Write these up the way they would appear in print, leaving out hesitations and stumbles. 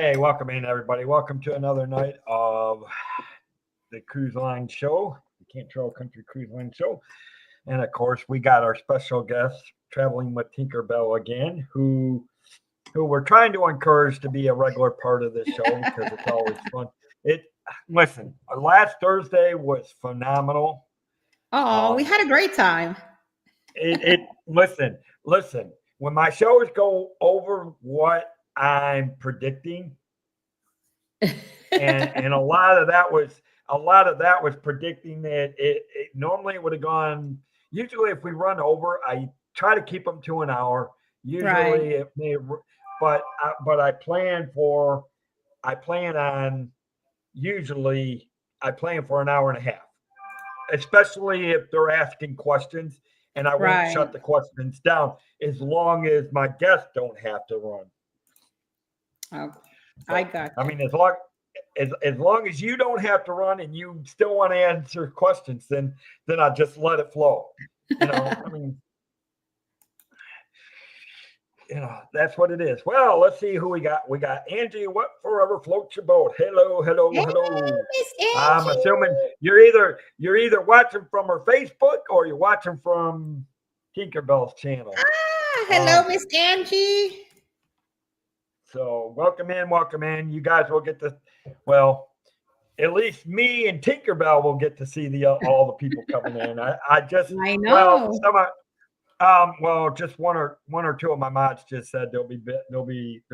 Hey, welcome in, everybody. Welcome to another night of the Cruise Line Show, the Cantrell Country Cruise Line Show. And of course, we got our special guest traveling with Tinkerbell again, who we're trying to encourage to be a regular part of this show because it's always fun. Listen, last Thursday was phenomenal. Oh, we had a great time. Listen. When my shows go over what I'm predicting, and a lot of that was predicting that it normally would have gone. Usually, if we run over, I try to keep them to an hour. Usually, Right. it may, but I plan for an hour and a half, especially if they're asking questions, and I won't Right. shut the questions down as long as my guests don't have to run. Oh, So, I got I you. mean, as long as you don't have to run and you still want to answer questions, then I just let it flow. I mean, that's what it is. Well, let's see who we got. We got Angie. What forever floats your boat? Hello. Hello, Miss I'm Angie. assuming you're either watching from her Facebook or you're watching from Tinkerbell's channel. Hello, Miss Angie. So welcome in. You guys will get to, well, at least me and Tinkerbell will get to see all the people coming in. I just I know. just one or two of my mods just said they're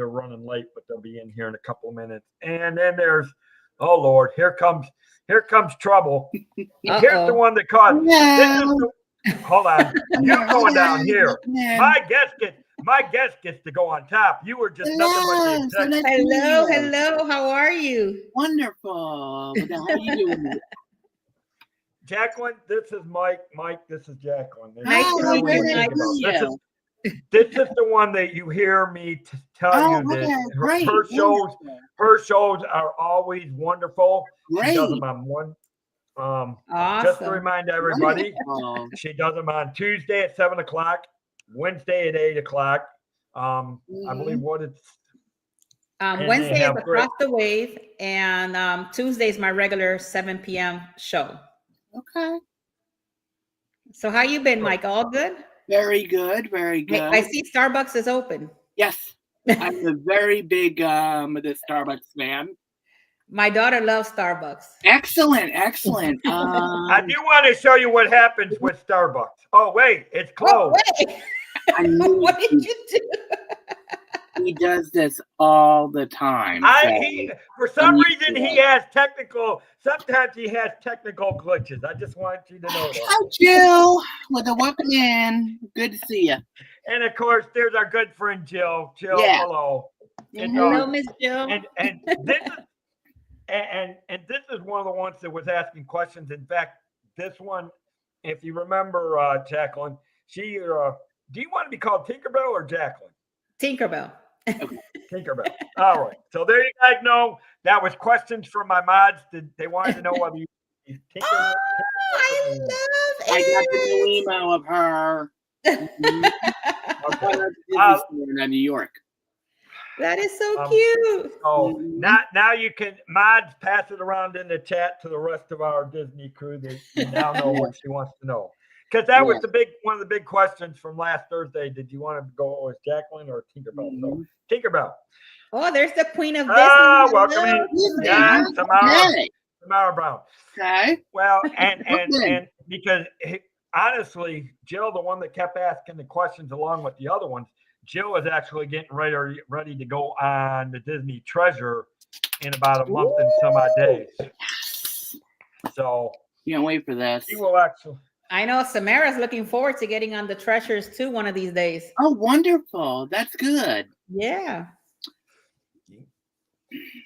running late, but they'll be in here in a couple of minutes. And then there's, oh Lord, here comes trouble. Here's the one that caused. Hold on, you're going down here. My guest gets to go on top. You were just nothing but the executive. Hello. How are you? Wonderful. How are you doing? Jacqueline, this is Mike. Mike, this is Jacqueline. Nice to meet you, Mike. This is the one that you hear me tell you that her shows are always wonderful. Great. She does them on one. Awesome. Just to remind everybody, she does them on Tuesday at 7:00, Wednesday at 8:00. I believe what it's. Wednesday is Across the Wave, and Tuesday is my regular 7 p.m. show. Okay. So how you been, Mike? All good? Very good. I see Starbucks is open. Yes. I'm a very big the Starbucks fan. My daughter loves Starbucks. Excellent. I do want to show you what happens with Starbucks. Oh, wait, it's closed. What did you do? He does this all the time. For some reason, sometimes he has technical glitches. I just want you to know that. Hi, Jill. Welcome in. Good to see you. And of course, there's our good friend Jill. Jill, hello. Hello, Miss Jill. And this is one of the ones that was asking questions. In fact, this one, if you remember, Jacqueline, do you want to be called Tinkerbell or Jacqueline? Tinkerbell. Tinkerbell. All right. So there you guys know that was questions from my mods. They wanted to know whether you Tinkerbell. I love it. I got the new email of her. In New York. That is so cute. So now you can mods pass it around in the chat to the rest of our Disney crew that you now know what she wants to know. Because that was one of the big questions from last Thursday. Did you want to go with Jacqueline or Tinkerbell? So Tinkerbell. Oh, there's the Queen of Disney. Oh, welcome in. Yeah, Tamara Brown. Okay. Well, and because honestly, Jill, the one that kept asking the questions along with the other ones, Jill is actually getting ready to go on the Disney Treasure in about a month and some odd days. So can't wait for this. She will actually. I know Samara's looking forward to getting on the Treasures too one of these days. Oh, wonderful. That's good. Yeah.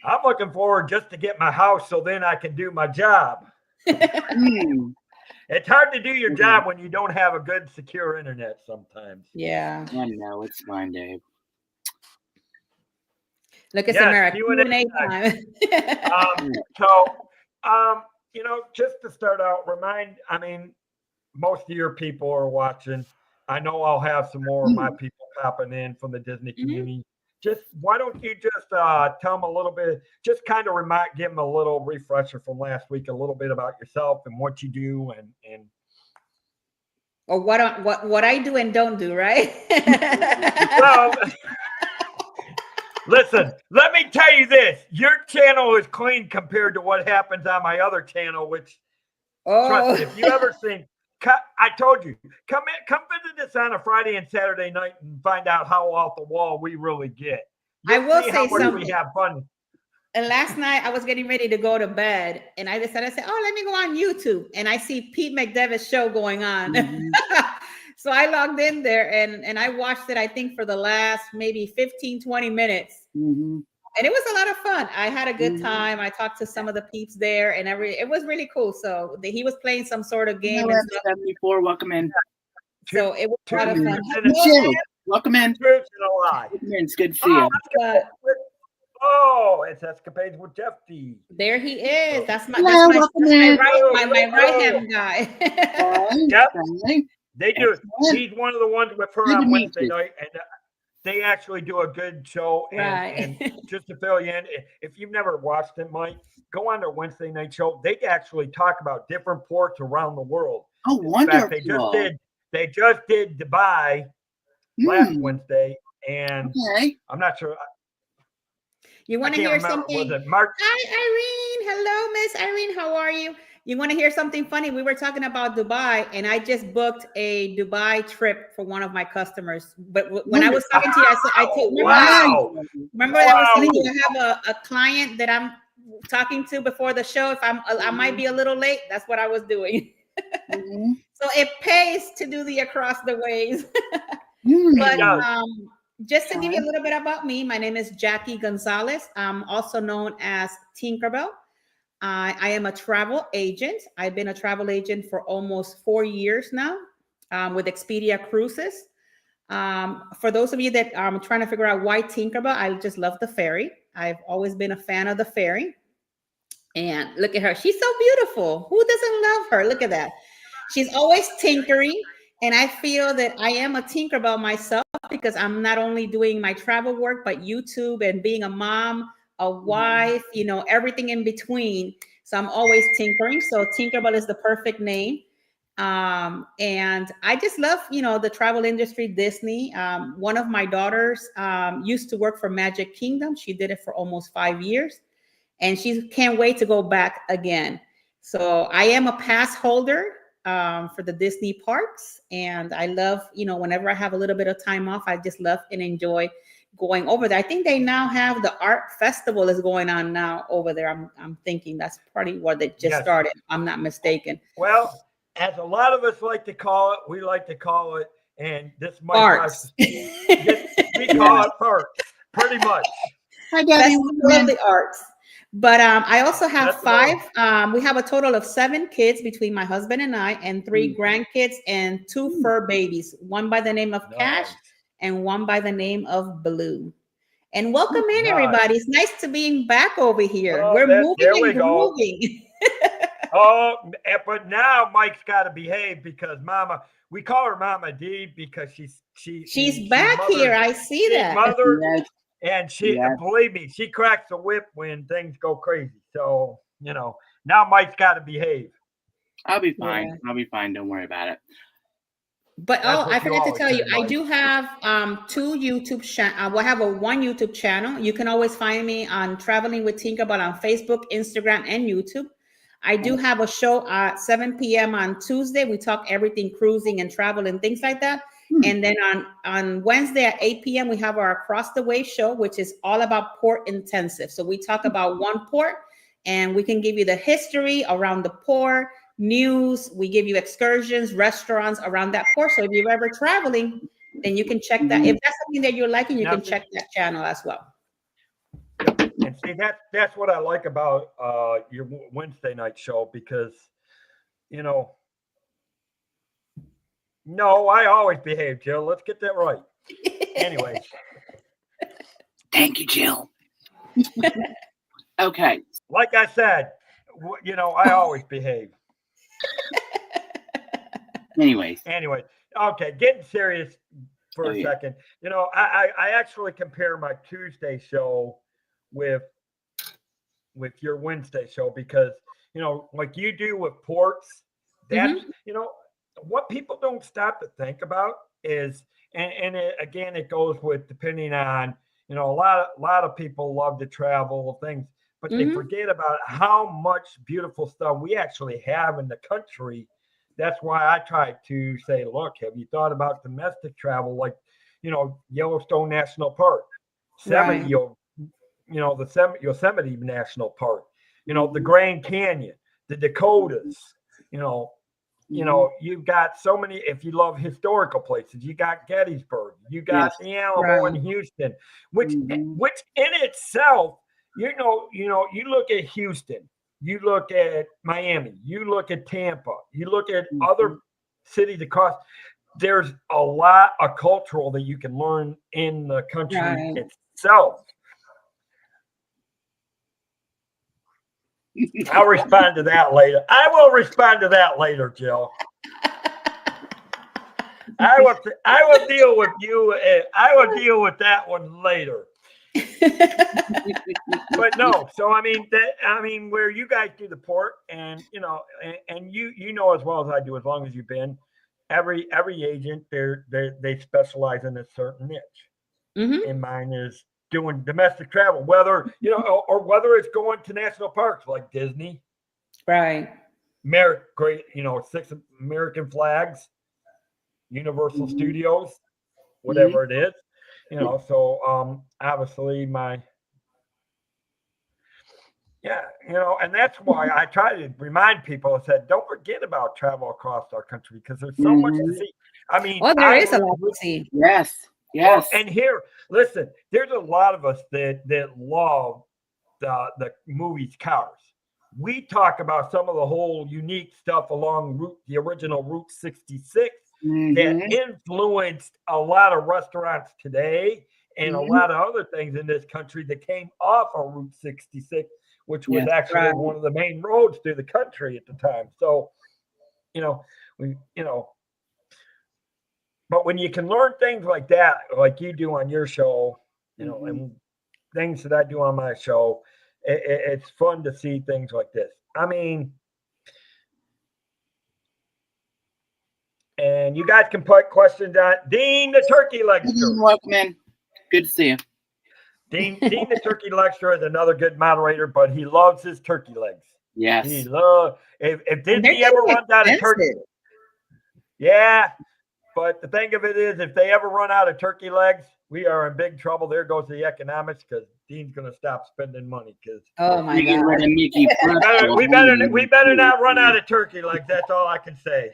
I'm looking forward just to get my house so then I can do my job. It's hard to do your job when you don't have a good, secure internet sometimes. Yeah. I know. It's fine, Dave. Look at Samara. Q&A time. Just to start out, most of your people are watching. I know I'll have some more of my people popping in from the Disney community. why don't you just tell them a little bit, just kind of give them a little refresher from last week, a little bit about yourself and what you do and or what I do and don't do, right? well, listen, let me tell you this. Your channel is clean compared to what happens on my other channel, which trust me, if you ever seen, I told you, come visit us on a Friday and Saturday night and find out how off the wall we really get. I will say something. We have fun. And last night I was getting ready to go to bed, and I decided, oh, let me go on YouTube, and I see Pete McDevitt's show going on. So I logged in there and I watched it, I think, for the last maybe 15, 20 minutes. And it was a lot of fun. I had a good time. I talked to some of the peeps there, and it was really cool. So he was playing some sort of game. 74, welcome in. So it was a lot of fun. Welcome in. It's good to see you. Oh, it's Escapades with Jeff D. There he is. That's my right hand guy. Yep. They do. He's one of the ones with her on Wednesday night, and they actually do a good show. And just to fill you in, if you've never watched it, Mike, go on their Wednesday night show. They actually talk about different ports around the world. Oh, wonderful! In fact, they just did Dubai last Wednesday, and I'm not sure. You want to hear something? Was it March? Hi, Irene. Hello, Miss Irene. How are you? You want to hear something funny? We were talking about Dubai, and I just booked a Dubai trip for one of my customers. But when I was talking to you, remember I was telling you I have a client that I'm talking to before the show. If I might be a little late. That's what I was doing. So it pays to do the across the ways. But just to give you a little bit about me, my name is Jackie Gonzalez. I'm also known as Tinkerbell. I am a travel agent. I've been a travel agent for almost 4 years now with Expedia Cruises. For those of you that are trying to figure out why Tinkerbell, I just love the ferry. I've always been a fan of the ferry. And look at her. She's so beautiful. Who doesn't love her? Look at that. She's always tinkering. And I feel that I am a Tinkerbell myself because I'm not only doing my travel work, but YouTube and being a mom, a wife, everything in between. So I'm always tinkering. So Tinkerbell is the perfect name. And I just love, the travel industry, Disney. One of my daughters used to work for Magic Kingdom. She did it for almost 5 years. And she can't wait to go back again. So I am a pass holder for the Disney parks. And I love, whenever I have a little bit of time off, I just love and enjoy going over there. I think they now have the art festival is going on now over there. I'm thinking that's probably what they just started. I'm not mistaken. Well, as a lot of us like to call it, we like to call it, and this might arts. We call it arts, pretty much. Hi, Debbie. Love the arts. But I also have 5. We have a total of 7 kids between my husband and I, and 3 grandkids and 2 fur babies. One by the name of Cash and one by the name of Blue. And welcome in, everybody. It's nice to be back over here. We're moving and grooving. But now Mike's got to behave because Mama, we call her Mama D because she's back here. I see that. Mother. And believe me, she cracks the whip when things go crazy. So, now Mike's got to behave. I'll be fine. I'll be fine. Don't worry about it. But I forgot to tell you, I do have 2 YouTube channels. I have one YouTube channel. You can always find me on Traveling with Tinkerbell on Facebook, Instagram, and YouTube. I do have a show at 7 p.m. on Tuesday. We talk everything cruising and travel and things like that. And then on Wednesday at 8 p.m., we have our Across the Way show, which is all about port intensive. So we talk about one port and we can give you the history around the port, news. We give you excursions, restaurants around that port. So if you're ever traveling, then you can check that. If that's something that you're liking, you can check that channel as well. And see, that's what I like about your Wednesday night show because, no, I always behave, Jill. Let's get that right. Anyways. Thank you, Jill. Okay. Like I said, I always behave. Anyways. Okay, getting serious for a second. You know, I actually compare my Tuesday show with your Wednesday show because, you know, like you do with ports, that's, you know, what people don't stop to think about is, and again, it goes with depending on, you know, a lot of people love to travel things, but they forget about how much beautiful stuff we actually have in the country. That's why I try to say, look, have you thought about domestic travel, like, you know, Yellowstone National Park, Yosemite, you know, the Yosemite National Park, you know, the Grand Canyon, the Dakotas, you know, you've got so many. If you love historical places, you got Gettysburg, you got the Alamo in Houston, which in itself, you look at Houston, you look at Miami, you look at Tampa, you look at other cities across. There's a lot of cultural that you can learn in the country itself. I'll respond to that later. I will respond to that later, Jill. I will deal with you. I will deal with that one later. But no, so I mean, where you guys do the port, and you know, and you know as well as I do, as long as you've been, every agent they specialize in a certain niche. And mine is doing domestic travel, whether you know, or whether it's going to national parks like Disney, great, you know, 6 American flags, Universal Studios, whatever it is, you know. So obviously you know, and that's why I try to remind people. I said, don't forget about travel across our country because there's so much to see. I mean, there is a lot to see. Yes. Well, and here, listen, there's a lot of us that love the movies Cars. We talk about some of the whole unique stuff along the original Route 66 that influenced a lot of restaurants today and a lot of other things in this country that came off of Route 66, which was actually one of the main roads through the country at the time. So, you know, but when you can learn things like that, like you do on your show, you know, and things that I do on my show, it's fun to see things like this. I mean, and you guys can put questions on Dean the Turkey Legster. Welcome. Good to see you. Dean the Turkey Legster is another good moderator, but he loves his turkey legs. Yes. He loves. If Disney ever runs out of turkey, but the thing of it is, if they ever run out of turkey legs, we are in big trouble. There goes the economics because Dean's going to stop spending money. Because my God, we better not run out of turkey legs. That's all I can say.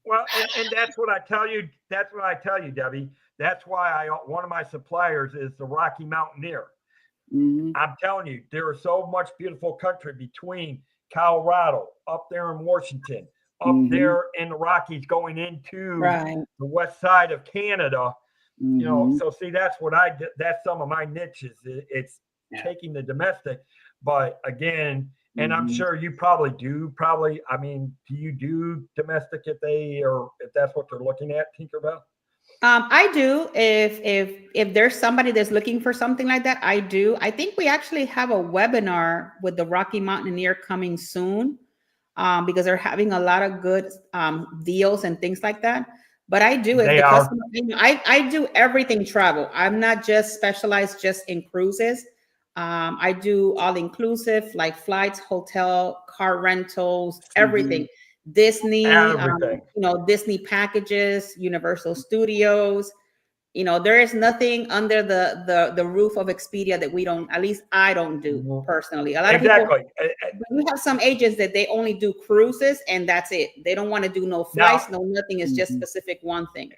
Well, and that's what I tell you. That's what I tell you, Debbie. That's why one of my suppliers is the Rocky Mountaineer. I'm telling you, there is so much beautiful country between Colorado, up there in Washington, up there in the Rockies, going into the west side of Canada. You know, so see, that's what I did. That's some of my niches. It's taking the domestic, but again, and I'm sure you probably do. I mean, do you do domestic if that's what they're looking at, Tinkerbell? I do. If there's somebody that's looking for something like that, I do. I think we actually have a webinar with the Rocky Mountaineer coming soon, because they're having a lot of good deals and things like that. But I do. I do everything travel. I'm not just specialized just in cruises. I do all inclusive, like flights, hotel, car rentals, everything. Disney, you know, Disney packages, Universal Studios. You know, there is nothing under the roof of Expedia that we don't, at least I don't do personally. A lot of people, we have some agents that they only do cruises and that's it. They don't want to do no flights, no nothing. It's just specific one thing.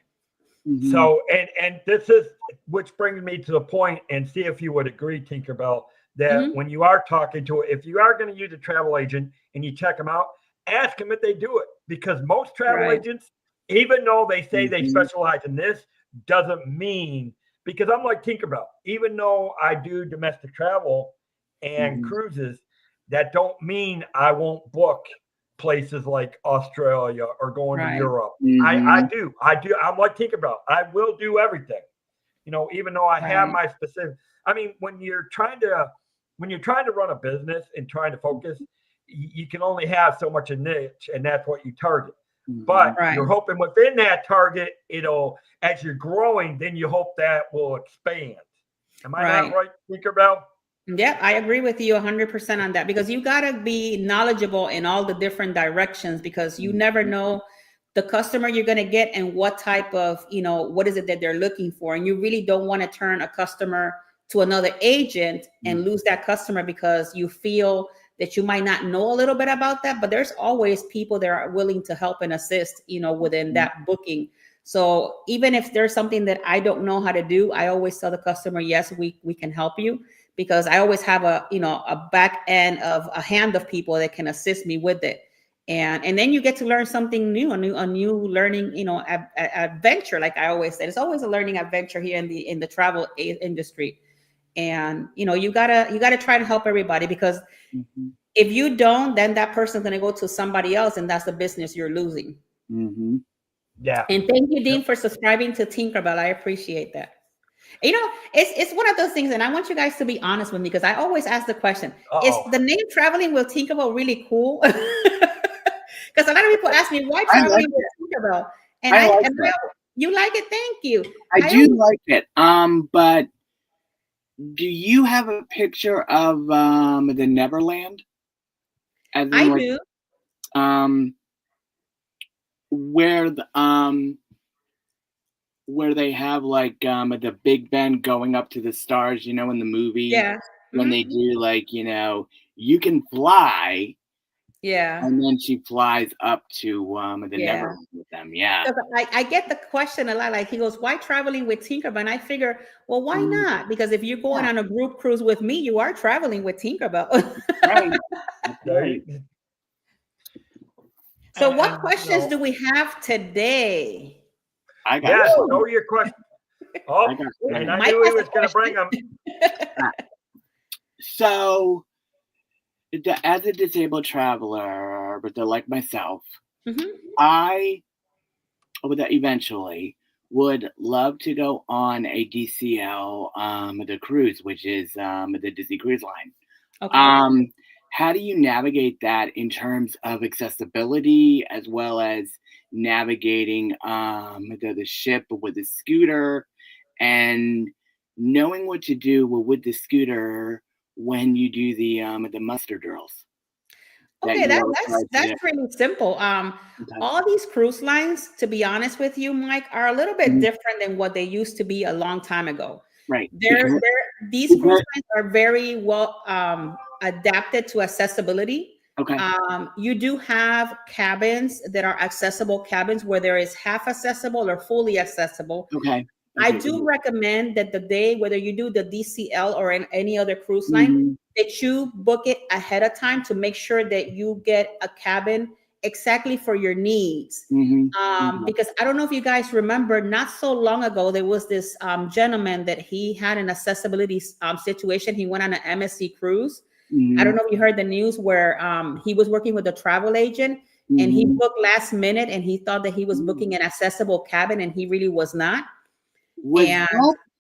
So, and this is, which brings me to the point, and see if you would agree, Tinkerbell, that when you are talking to it, if you are going to use a travel agent and you check them out, ask them if they do it, because most travel agents, even though they say they specialize in this, doesn't mean, because I'm like Tinkerbell, even though I do domestic travel and cruises, that don't mean I won't book places like Australia or going to Right. Europe. Mhm. I do. I'm like Tinkerbell. I will do everything. Even though I have Right. my specific. I mean, when you're trying to run a business and trying to focus, you can only have so much a niche, and that's what you target. But Right. you're hoping within that target, as you're growing, then you hope that will expand. Am I not right, Tinkerbell? Yeah, I agree with you 100% on that, because you got to be knowledgeable in all the different directions, because you never know the customer you're going to get and what type of, what is it that they're looking for. And you really don't want to turn a customer to another agent and lose that customer because you feel that you might not know a little bit about that, but there's always people that are willing to help and assist, within that booking. So even if there's something that I don't know how to do, I always tell the customer, yes, we can help you, because I always have a back end of a hand of people that can assist me with it. And then you get to learn something new, a new learning, adventure. Like I always say, it's always a learning adventure here in the travel industry. And, you gotta try to help everybody, because if you don't, then that person's going to go to somebody else, and that's the business you're losing. Yeah. And thank you, Dean, for subscribing to Tinkerbell. I appreciate that. It's one of those things, and I want you guys to be honest with me, because I always ask the question: is the name Traveling with Tinkerbell really cool? Because a lot of people ask me, why Traveling with Tinkerbell? And you like it? Thank you. I do like it. But do you have a picture of the Neverland? I do. Where they have like the Big Ben going up to the stars, in the movie. Yeah. When they do you can fly. Yeah. And then she flies up to the Neverland with them. Yeah. I get the question a lot. Like he goes, why Traveling with Tinkerbell? And I figure, well, why not? Because if you're going on a group cruise with me, you are traveling with Tinkerbell. Right. Right. So what questions do we have today? I got know your question. Oh, and I knew he was going to bring them. So, as a disabled traveler, but like myself, I would eventually would love to go on a DCL, the cruise, which is the Disney Cruise Line. Okay. How do you navigate that in terms of accessibility, as well as navigating the ship with the scooter, and knowing what to do with the scooter when you do the muster drills? Okay, that's really simple. All these cruise lines, to be honest with you, Mike, are a little bit different than what they used to be a long time ago. Right. These cruise lines are very well adapted to accessibility. Okay. You do have cabins that are accessible cabins where there is half accessible or fully accessible. Okay. I do recommend that the day, whether you do the DCL or in any other cruise line, that you book it ahead of time to make sure that you get a cabin exactly for your needs. Because I don't know if you guys remember, not so long ago, there was this gentleman that he had an accessibility situation. He went on an MSC cruise. I don't know if you heard the news where he was working with a travel agent and he booked last minute, and he thought that he was booking an accessible cabin, and he really was not. Was that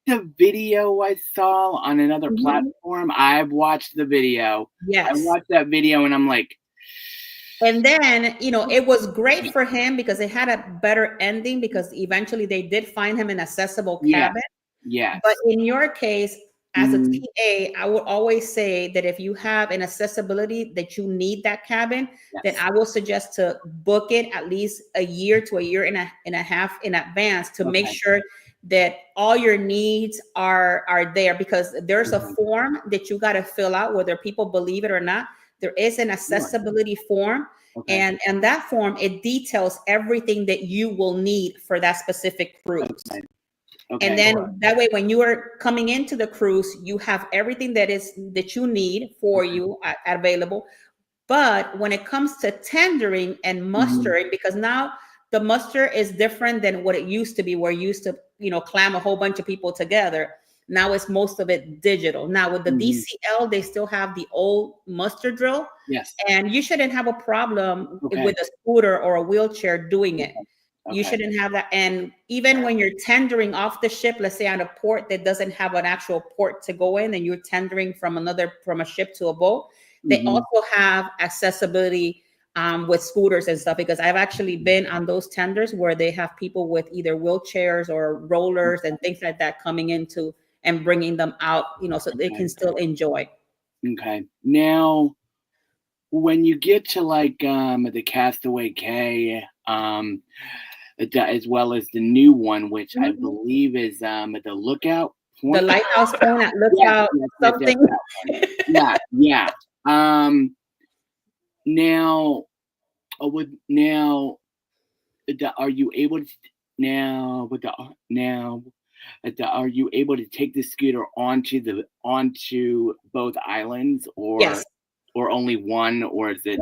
the video I saw on another platform? I've watched the video. Yes. I watched that video and I'm like. And then, it was great for him because it had a better ending, because eventually they did find him an accessible cabin. Yeah. But in your case, as a TA, I would always say that if you have an accessibility that you need that cabin, then I will suggest to book it at least a year to a year and a half in advance to make sure that all your needs are there, because there's a form that you got to fill out, whether people believe it or not. There is an accessibility form, and that form, it details everything that you will need for that specific cruise. And then that way, when you are coming into the cruise, you have everything that you need for you available. But when it comes to tendering and mustering, because now the muster is different than what it used to be, where you used to, clam a whole bunch of people together. Now it's most of it digital. Now with the DCL, they still have the old muster drill. Yes. And you shouldn't have a problem with a scooter or a wheelchair doing it. You shouldn't have that. And even when you're tendering off the ship, let's say on a port that doesn't have an actual port to go in, and you're tendering from a ship to a boat, they also have accessibility with scooters and stuff, because I've actually been on those tenders where they have people with either wheelchairs or rollers and things like that coming into and bringing them out, so they can still enjoy. Okay. Now, when you get to like the Castaway Cay, as well as the new one, which I believe is the Lookout Point. The lighthouse point at Lookout something. Yeah. Now, are you able to take the scooter onto both islands, or only one, or is it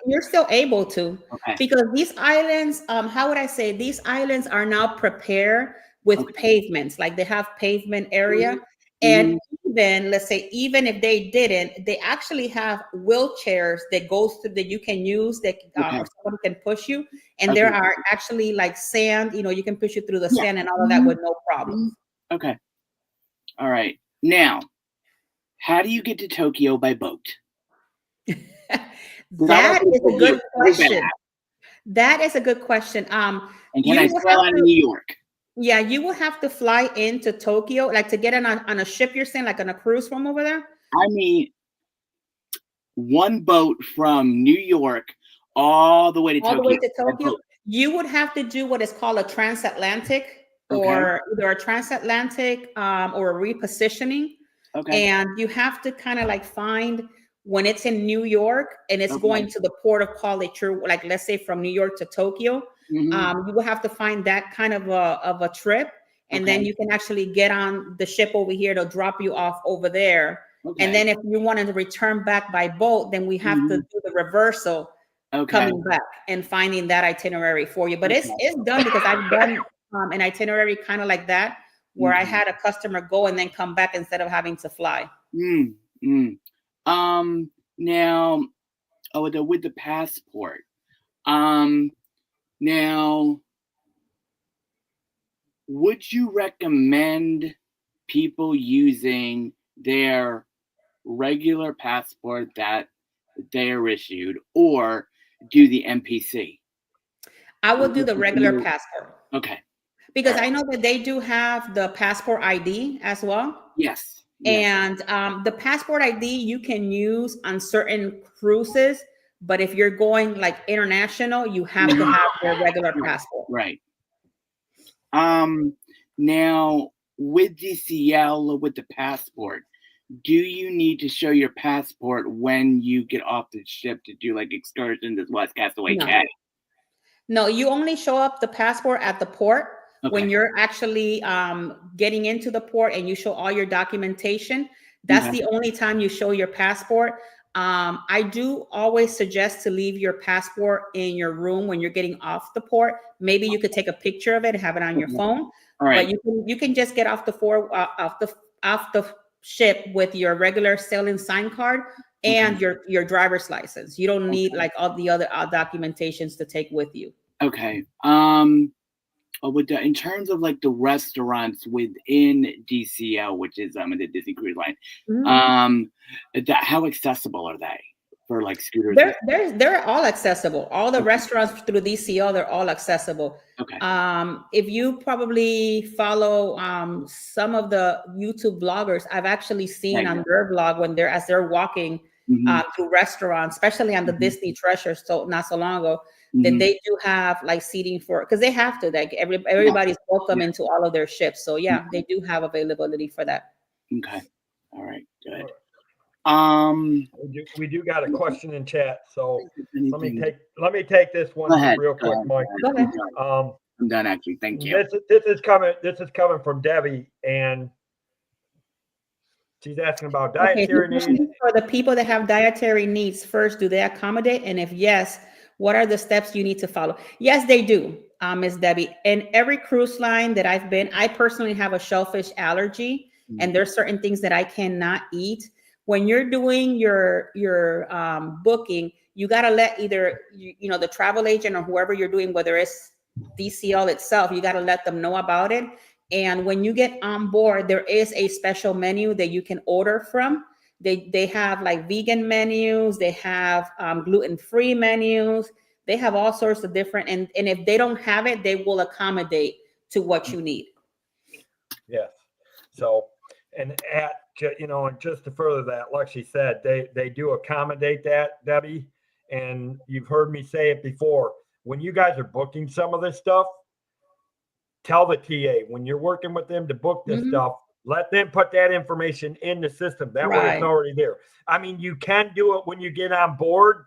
you're still able to, because these islands, how would I say, these islands are now prepared with pavements, like they have pavement area. And even, let's say, even if they didn't, they actually have wheelchairs that goes through that you can use, that somebody can push you. And there are actually like sand, you can push you through the sand and all of that with no problem. Okay. All right. Now, how do you get to Tokyo by boat? That is a good question. That is a good question. And can I sail out of New York? Yeah, you will have to fly into Tokyo, like to get on a ship, you're saying, like on a cruise from over there? I mean, one boat from New York all the way to Tokyo. All the way to Tokyo. You would have to do what is called a transatlantic, or either a transatlantic or a repositioning. And you have to kind of like find when it's in New York and it's going to the port of call that you're, like, let's say from New York to Tokyo. You will have to find that kind of a trip, and then you can actually get on the ship over here to drop you off over there. And then if you wanted to return back by boat, then we have to do the reversal, coming back and finding that itinerary for you. But it's done, because I've done an itinerary kind of like that, where I had a customer go and then come back instead of having to fly. Now, with the passport, now, would you recommend people using their regular passport that they are issued, or do the NPC? I would do the regular passport. Okay. Because I know that they do have the passport ID as well. Yes. And the passport ID you can use on certain cruises, but if you're going like international, you have to have your regular passport. Right. Now, with DCL, with the passport, do you need to show your passport when you get off the ship to do like excursions as well as Castaway Cay? No, you only show up the passport at the port. When you're actually getting into the port and you show all your documentation. That's the only time you show your passport. I do always suggest to leave your passport in your room when you're getting off the port. Maybe you could take a picture of it and have it on your phone. But you can just get off the ship with your regular sailing sign card and your driver's license. You don't need like all the other documentations to take with you. Okay. In terms of like the restaurants within DCL, which is the Disney Cruise Line, how accessible are they for like scooters? They're all accessible. All the restaurants through DCL, they're all accessible. If you probably follow some of the YouTube bloggers, I've actually seen on their blog when they're walking through restaurants, especially on the Disney Treasures, so not so long ago, that they do have like seating for, because they have to, like everybody's welcome into all of their ships. So they do have availability for that. Okay. All right. Good. We do got a question in chat, so let me take this one real quick, Mike. Go ahead. I'm done actually. Thank you. This is coming from Debbie, and she's asking about dietary needs. For the people that have dietary needs, first, do they accommodate? And if yes, what are the steps you need to follow? Yes, they do, Ms. Debbie. And every cruise line that I've been, I personally have a shellfish allergy. and there's certain things that I cannot eat. When you're doing your booking, you got to let either the travel agent or whoever you're doing, whether it's DCL itself, you got to let them know about it. And when you get on board, there is a special menu that you can order from. They have like vegan menus, they have gluten-free menus, they have all sorts of different, and if they don't have it, they will accommodate to what you need. Yes. So, and just to further that, like she said, they do accommodate that, Debbie. And you've heard me say it before. When you guys are booking some of this stuff, tell the TA when you're working with them to book this stuff, let them put that information in the system. That way it's already there. I mean, you can do it when you get on board,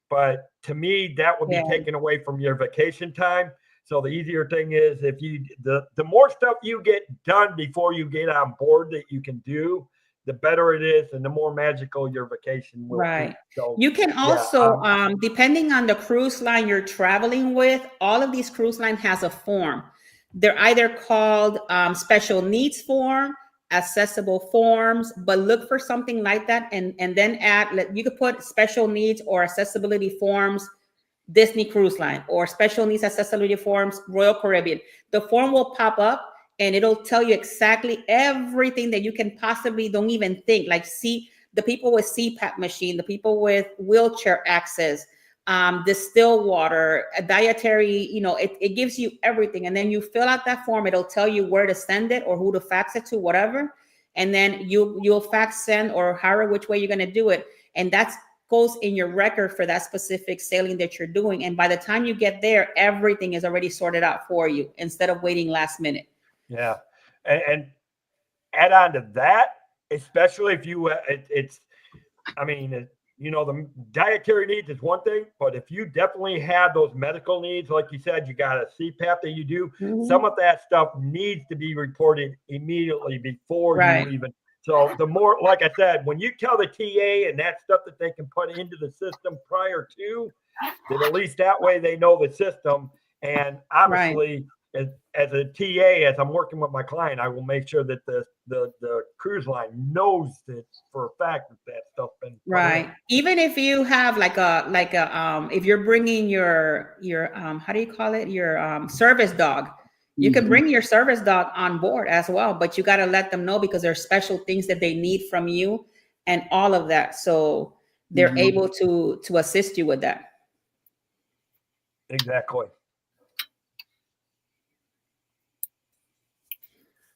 but to me, that would be taken away from your vacation time. So the easier thing is if the more stuff you get done before you get on board that you can do, the better it is and the more magical your vacation will be. So you can also, depending on the cruise line you're traveling with, all of these cruise lines has a form. They're either called special needs form, accessible forms, but look for something like that and then you could put special needs or accessibility forms Disney Cruise Line or special needs accessibility forms Royal Caribbean. The form will pop up and it'll tell you exactly everything that you can possibly don't even think. Like the people with CPAP machine, the people with wheelchair access, distilled water, a dietary, it gives you everything. And then you fill out that form. It'll tell you where to send it or who to fax it to, whatever. And then you'll fax send or however which way you're going to do it. And that's goes in your record for that specific sailing that you're doing. And by the time you get there, everything is already sorted out for you instead of waiting last minute. Yeah. And add on to that, especially if you, the dietary needs is one thing, but if you definitely have those medical needs, like you said, you got a CPAP that you do, some of that stuff needs to be reported immediately before you even. So the more, like I said, when you tell the TA and that stuff that they can put into the system prior to, that at least that way they know the system. And obviously, as a TA, as I'm working with my client, I will make sure that the cruise line knows that for a fact that stuff's been Even if you have if you're bringing your how do you call it, your service dog. You can bring your service dog on board as well, but you got to let them know because there's special things that they need from you and all of that. So they're able to assist you with that. Exactly.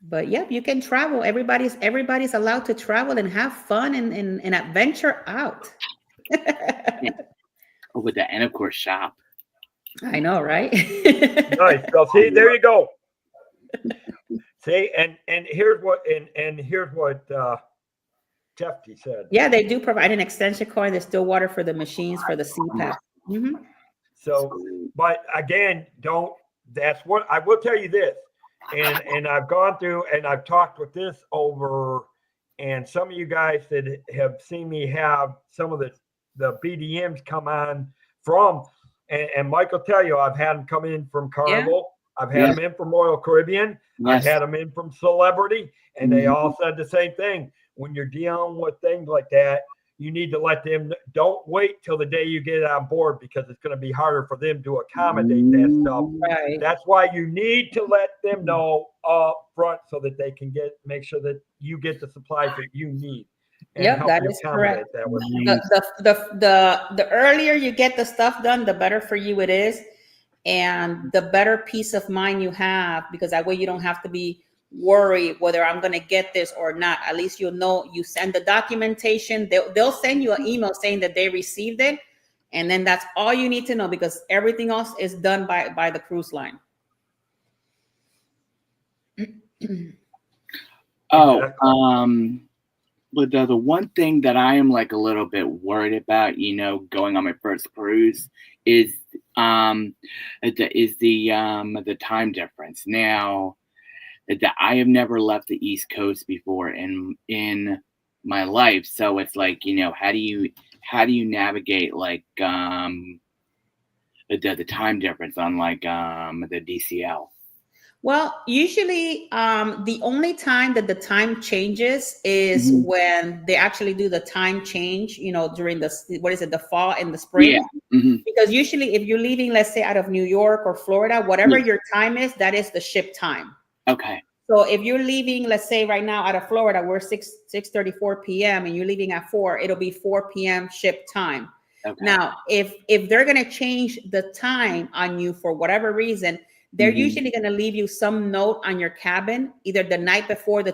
But yep, you can travel. Everybody's allowed to travel and have fun and adventure out. With that, and of course, shop. I know, right? Nice. Well, see, there you go. See, and here's what Jeffy said. Yeah, they do provide an extension cord. There's still water for the machines for the CPAP. So, but again, that's what I will tell you this. And I've gone through and I've talked with this over, and some of you guys that have seen me have some of the BDMs come on from, and Mike will tell you, I've had them come in from Carnival. I've had them in from Royal Caribbean. I've had them in from Celebrity, and they all said the same thing. When you're dealing with things like that, you need to let them, don't wait till the day you get on board because it's going to be harder for them to accommodate that stuff. Right. That's why you need to let them know up front so that they can make sure that you get the supplies that you need. Yep, that is correct. The earlier you get the stuff done, the better for you it is. And the better peace of mind you have, because that way you don't have to be worried whether I'm going to get this or not. At least you'll know you send the documentation. They'll send you an email saying that they received it. And then that's all you need to know because everything else is done by the cruise line. But the one thing that I am like a little bit worried about, going on my first cruise is the time difference. Now, I have never left the East Coast before in my life, so it's like, how do you navigate like the time difference on like the DCL? Well, usually the only time that the time changes is when they actually do the time change, during the fall and the spring. Yeah. Mm-hmm. Because usually if you're leaving, let's say out of New York or Florida, whatever your time is, that is the ship time. Okay. So if you're leaving, let's say right now out of Florida, we're 6:34 p.m. and you're leaving at 4, it'll be 4 p.m. ship time. Okay. Now, if they're going to change the time on you for whatever reason, they're usually going to leave you some note on your cabin, either the night before the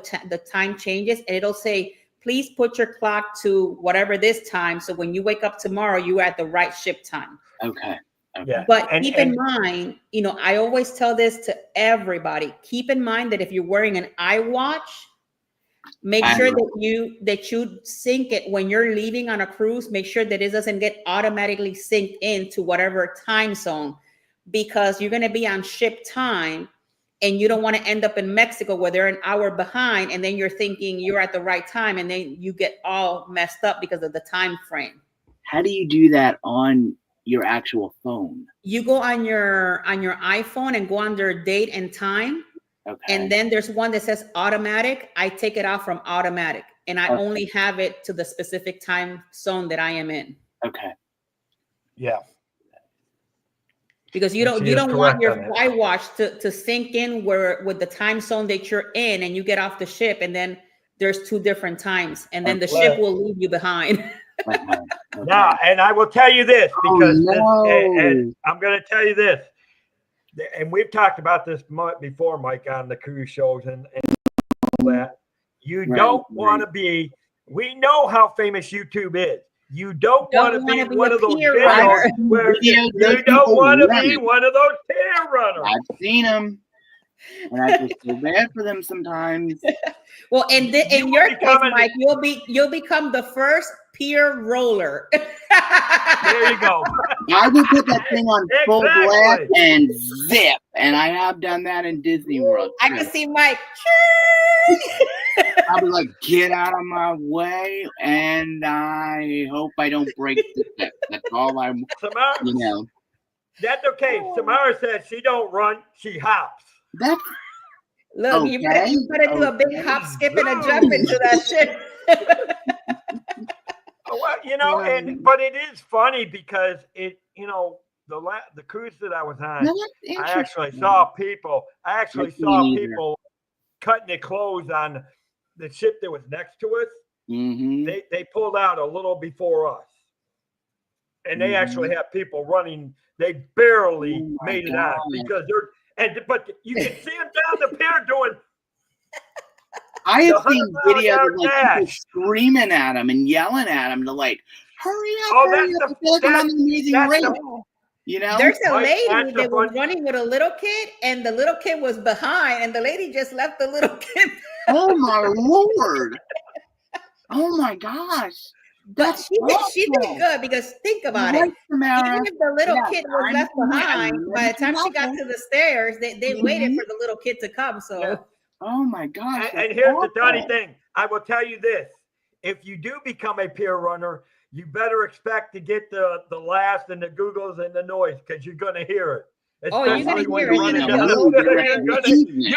time changes, and it'll say, please put your clock to whatever this time. So when you wake up tomorrow, you're at the right ship time. Okay. Yeah. But keep in mind, I always tell this to everybody. Keep in mind that if you're wearing an iWatch, make sure that you sync it when you're leaving on a cruise. Make sure that it doesn't get automatically synced into whatever time zone, because you're going to be on ship time and you don't want to end up in Mexico where they're an hour behind, and then you're thinking you're at the right time, and then you get all messed up because of the time frame. How do you do that on your actual phone? You go on your iPhone and go under date and time. Okay. And then there's one that says automatic. I take it off from automatic, and I only have it to the specific time zone that I am in. Okay. Yeah. Because you don't want your iWatch to sync in with the time zone that you're in, and you get off the ship and then there's 2 different times, and then the ship will leave you behind. Now, and I will tell you this, because and I'm going to tell you this, and we've talked about this before, Mike, on the cruise shows and all that. You don't want to be. We know how famous YouTube is. You don't want to be one of those videos where you don't want to be one of those peer runners. I've seen them, and I just feel bad for them sometimes. Well, in your case, Mike, you'll become the first peer roller. There you go. I will put that thing on full blast and zip, and I have done that in Disney World. I can see Mike. I'll be like, get out of my way, and I hope I don't break the step. That's all I'm, Samara, That's okay. Samara said she don't run, she hops. That's Look, okay. you better do a big hop, skip, and a jump into that shit. Well, but it is funny because the cruise that I was on, I actually saw people cutting their clothes on the ship that was next to us. Mm-hmm. They pulled out a little before us, and they actually have people running. They barely made it on because but you can see them down the pier doing. I have seen videos of people screaming at him and yelling at him to hurry up, hurry up. I feel like I'm on an amazing race. There's a lady that was running with a little kid, and the little kid was behind, and the lady just left the little kid. Oh my Lord. Oh my gosh. But she did good, because think about it. Even if the little kid was left behind, by the time she got to the stairs, they waited for the little kid to come. So. Yeah. Oh my gosh. And here's the funny thing. I will tell you this. If you do become a peer runner, you better expect to get the laughs and the googles and the noise, because you're going to hear it. You're going to hear it. You're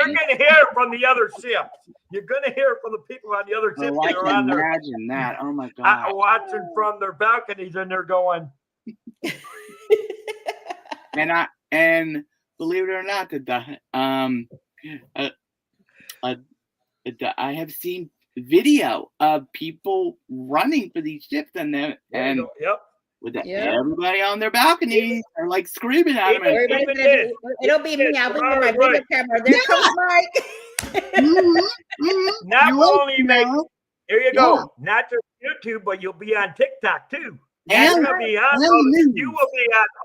going to hear it from the other ships. You're going to hear it from the people on the other ships. I can imagine that. Oh my God. Watching from their balconies, and they're going. And believe it or not, I have seen video of people running for these ships, and with everybody on their balconies are like screaming at them. It'll be me. I'll be with my video camera. There comes Mike. Not only here you go. Not just YouTube, but you'll be on TikTok too. You will be on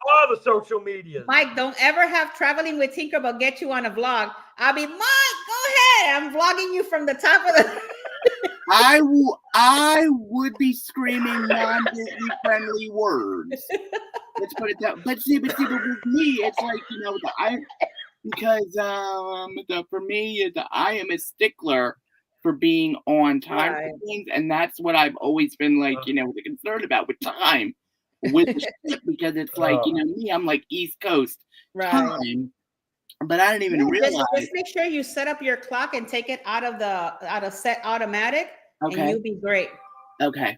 all the social medias. Mike, don't ever have Traveling with Tinkerbell get you on a vlog. I'll be, Mike, go ahead. I'm vlogging you from the top of the. I would be screaming non-Disney friendly words. Let's put it down. But see, with me, it's like, because for me, I am a stickler for being on time for things, and that's what I've always been concerned about with time with the ship, because it's like me, I'm like East Coast time, But I didn't even realize. Just make sure you set up your clock and take it out of set automatic, and Okay. you'll be great. Okay.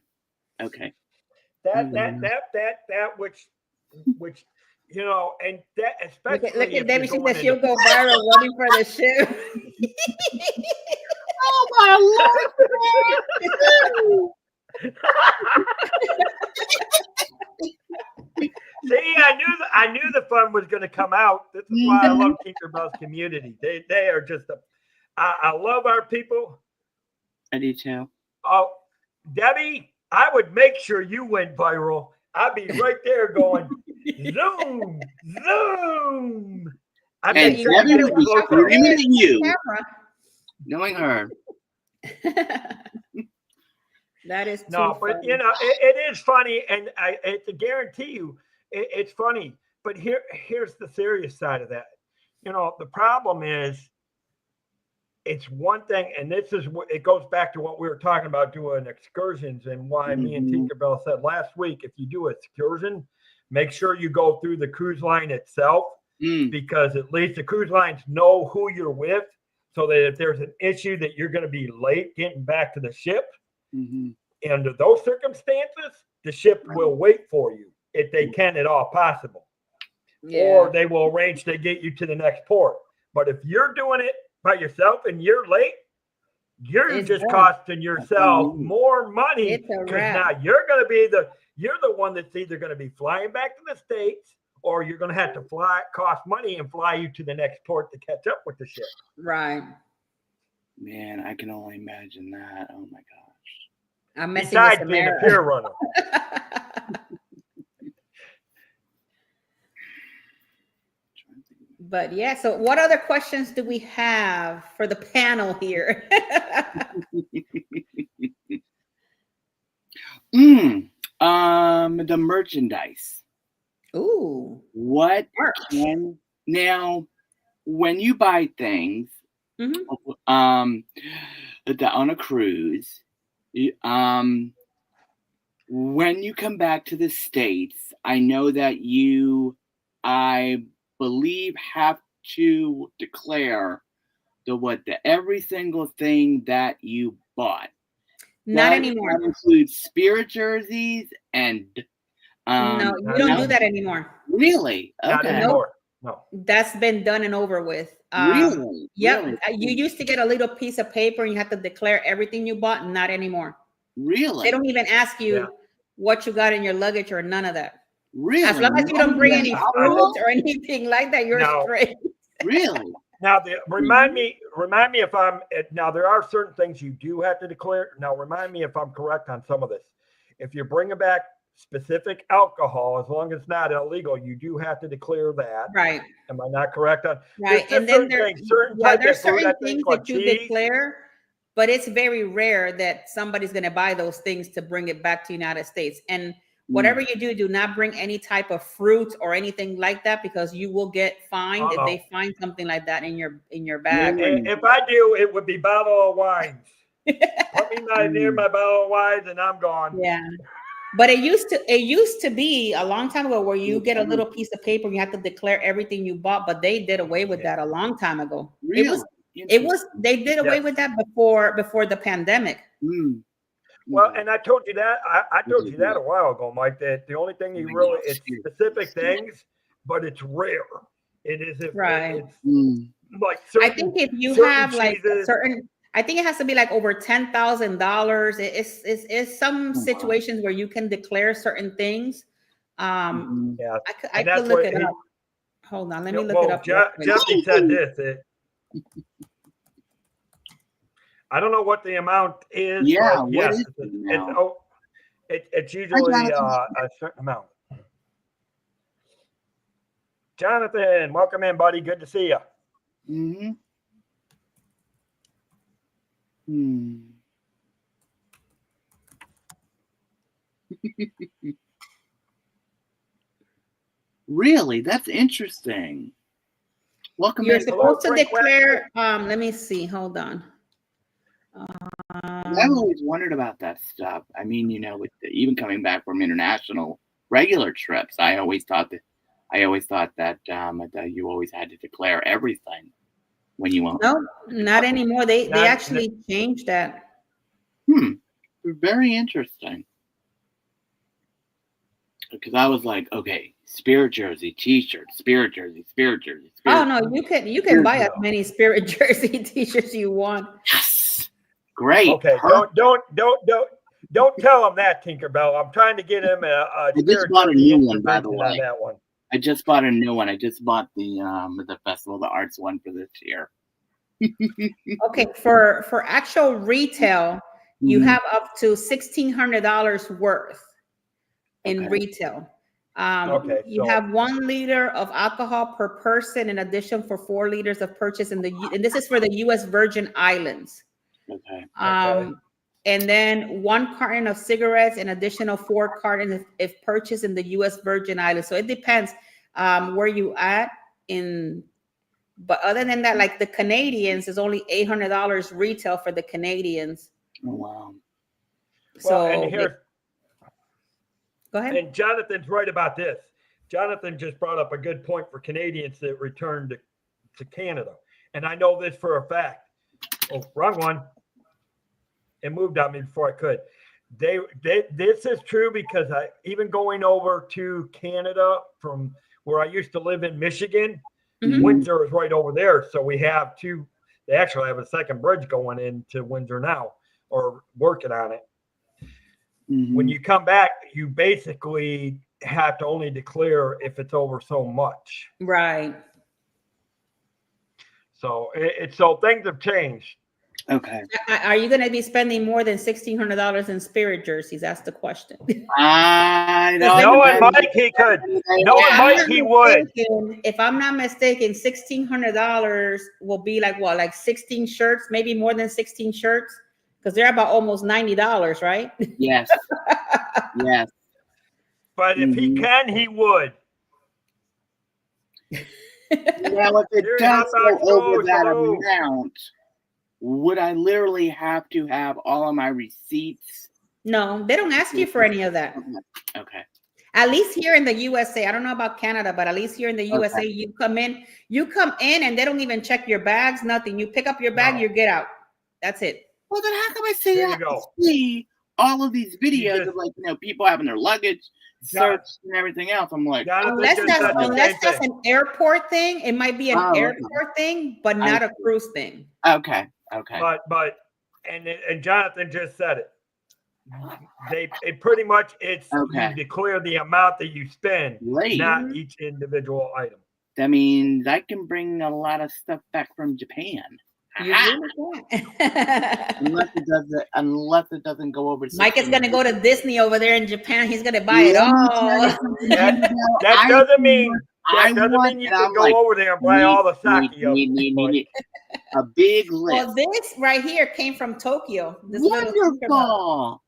That which you know, and that especially Look at Debbie. She going said she'll into- go viral running for the shoe. Oh my Lord! See, I knew the fun was going to come out. This is why I love Tinkerbell's community. They are just I love our people. I do too. Oh, Debbie, I would make sure you went viral. I'd be right there going zoom, zoom. I And bet you Debbie get would be closer. screaming at you, knowing her. That is No, too but funny. you know, it is funny, and I to guarantee you, it's funny. But here's the serious side of that. You know, the problem is, it's one thing, and this is what it goes back to what we were talking about doing excursions, and why me and Tinkerbell said last week, if you do an excursion, make sure you go through the cruise line itself, because at least the cruise lines know who you're with, so that if there's an issue that you're going to be late getting back to the ship, under those circumstances, the ship will wait for you if they can at all possible. Or they will arrange to get you to the next port. But if you're doing it by yourself and you're late, you're just costing yourself more money, because now you're going to be you're the one that's either going to be flying back to the States, or you're going to have to cost money and fly you to the next port to catch up with the ship. Right. Man, I can only imagine that. Oh my gosh. I'm messing Besides with being a Samara. pier runner. But yeah, so what other questions do we have for the panel here? The merchandise. Ooh. What can now when you buy things on a cruise, when you come back to the States, I know that I believe have to declare every single thing that you bought. Not anymore. That includes spirit jerseys and no, you don't do that anymore. Really? Okay. Not anymore. No. That's been done and over with. Really? Yep. Really? You used to get a little piece of paper and you have to declare everything you bought. Not anymore. Really? They don't even ask you what you got in your luggage or none of that. Really? As long as you don't bring any fruits or anything like that, you're straight. Really? Now, remind me if I'm now. There are certain things you do have to declare. Now, remind me if I'm correct on some of this. If you're bringing back specific alcohol, as long as it's not illegal, you do have to declare that. Right. Am I not correct on? Right. And then there's certain things that you declare, but it's very rare that somebody's going to buy those things to bring it back to the United States. And whatever you do not bring any type of fruit or anything like that, because you will get fined if they find something like that in your bag. If I do, it would be bottle of wines. Put me near my bottle of wines, and I'm gone. Yeah. But it used to be a long time ago where you get a little piece of paper and you have to declare everything you bought, but they did away with that a long time ago. Really? They did away with that before the pandemic. Well, and I told you that I told you that a while ago, Mike, that the only thing it's specific things, but it's rare. It isn't right. It's like certain, I think if you have like I think it has to be like over $10,000. It's some situations where you can declare certain things. I could look it up. Hold on, let me look it up. Jeffy said this. I don't know what the amount is. Yeah, but yes, it's usually a certain amount. Jonathan, welcome in, buddy. Good to see you. Really? That's interesting. Welcome. You're supposed to declare. Let me see. Hold on. I've always wondered about that stuff. I mean, with even coming back from international regular trips, I always thought that I always thought that you always had to declare everything when you went. No, not anymore. They Not- actually changed that. Very interesting. Because I was like, okay, Spirit jersey, T-shirt, Spirit jersey, Spirit jersey. Oh no, you can buy as many Spirit jersey T-shirts you want. Yes, great. Okay, don't tell him that, Tinkerbell. I'm trying to get him a just bought a new one, by the on way. that one. I just bought a new one. I just bought the Festival of the Arts one for this year. Okay, for actual retail, you have up to $1,600 worth in retail. You have 1 liter of alcohol per person in addition for 4 liters of purchase and this is for the U.S. Virgin Islands. Okay. And then 1 carton of cigarettes, an additional 4 cartons if purchased in the U.S. Virgin Islands. So it depends where you at in. But other than that, like the Canadians, is only $800 retail for the Canadians. Oh, wow. So and go ahead. And Jonathan's right about this. Jonathan just brought up a good point for Canadians that returned to Canada. And I know this for a fact. Oh, wrong one. It moved on me before I could. This is true because even going over to Canada from where I used to live in Michigan, Windsor is right over there. So we have they actually have a second bridge going into Windsor now, or working on it. When you come back, you basically have to only declare if it's over so much. Right. So so things have changed. Okay. Are you going to be spending more than $1,600 in Spirit jerseys? That's the question. I knowing Mike, he could. Knowing Mike, he would. If I'm not mistaken, $1,600 will be like 16 shirts, maybe more than 16 shirts, because they're about almost $90, right? Yes. Yes. But if he can, he would. Now, if it does go over that amount, would I literally have to have all of my receipts? No, they don't ask you for any of that. Okay. At least here in the USA, I don't know about Canada, but at least here in the USA, you come in and they don't even check your bags, nothing. You pick up your bag, you get out. That's it. Well, then how come I see all of these videos of people having their luggage searched and everything else? I'm like, unless that's an airport thing, it might be an airport thing, but not a cruise thing. Okay. But Jonathan just said it. It pretty much you declare the amount that you spend, not each individual item. That means I can bring a lot of stuff back from Japan. You really unless it doesn't go over. Mike is gonna go to Disney over there in Japan. He's gonna buy it all. That doesn't mean you can go over there and buy all the sake. A big list. Well, this right here came from Tokyo. This wonderful.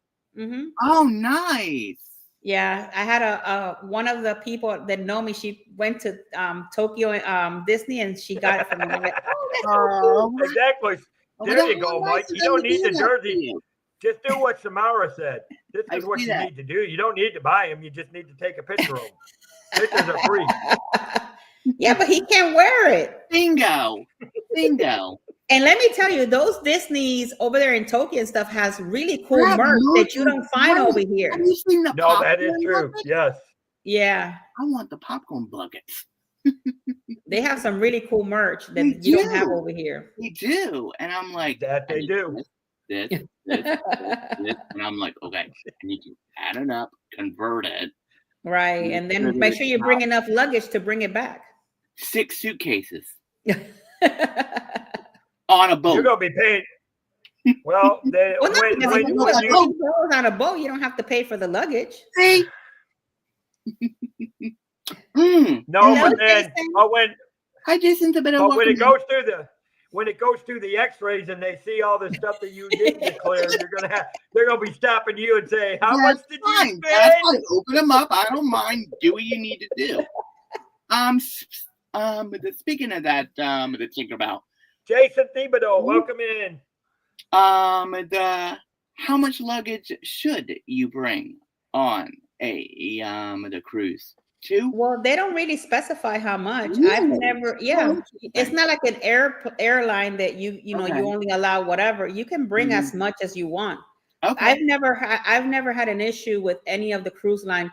Oh, nice. Yeah, I had one of the people that know me. She went to Tokyo Disney, and she got it from me. Like, exactly. There you go, Mike. You don't need the jersey. Just do what Samara said. This is what you need to do. You don't need to buy them. You just need to take a picture of them. Pictures are free. Yeah, but he can't wear it. Bingo. And let me tell you, those Disneys over there in Tokyo and stuff has really cool merch that you don't find over here. Have you seen the No, that is true. buckets? Yes. Yeah. I want the popcorn buckets. They have some really cool merch that you don't have over here. They do. And I'm like, that they do. This. And I'm like, okay, I need to add it up, convert it. Right. And then make sure you bring enough luggage to bring it back. 6 suitcases. On a boat. You're gonna be paid. Well, when you go on a boat, you don't have to pay for the luggage. See? No, but then when it goes through the X-rays and they see all the stuff that you didn't declare, they're gonna be stopping you and say, "How much did you spend?" That's fine. Open them up. I don't mind. Do what you need to do. Speaking of that, to think about. Jason Thibodeau, welcome in. How much luggage should you bring on the cruise? too? Well, they don't really specify how much. Really? I've never, yeah. It's not like an airline that you know, Okay. you only allow whatever. You can bring as much as you want. I've never had an issue with any of the cruise line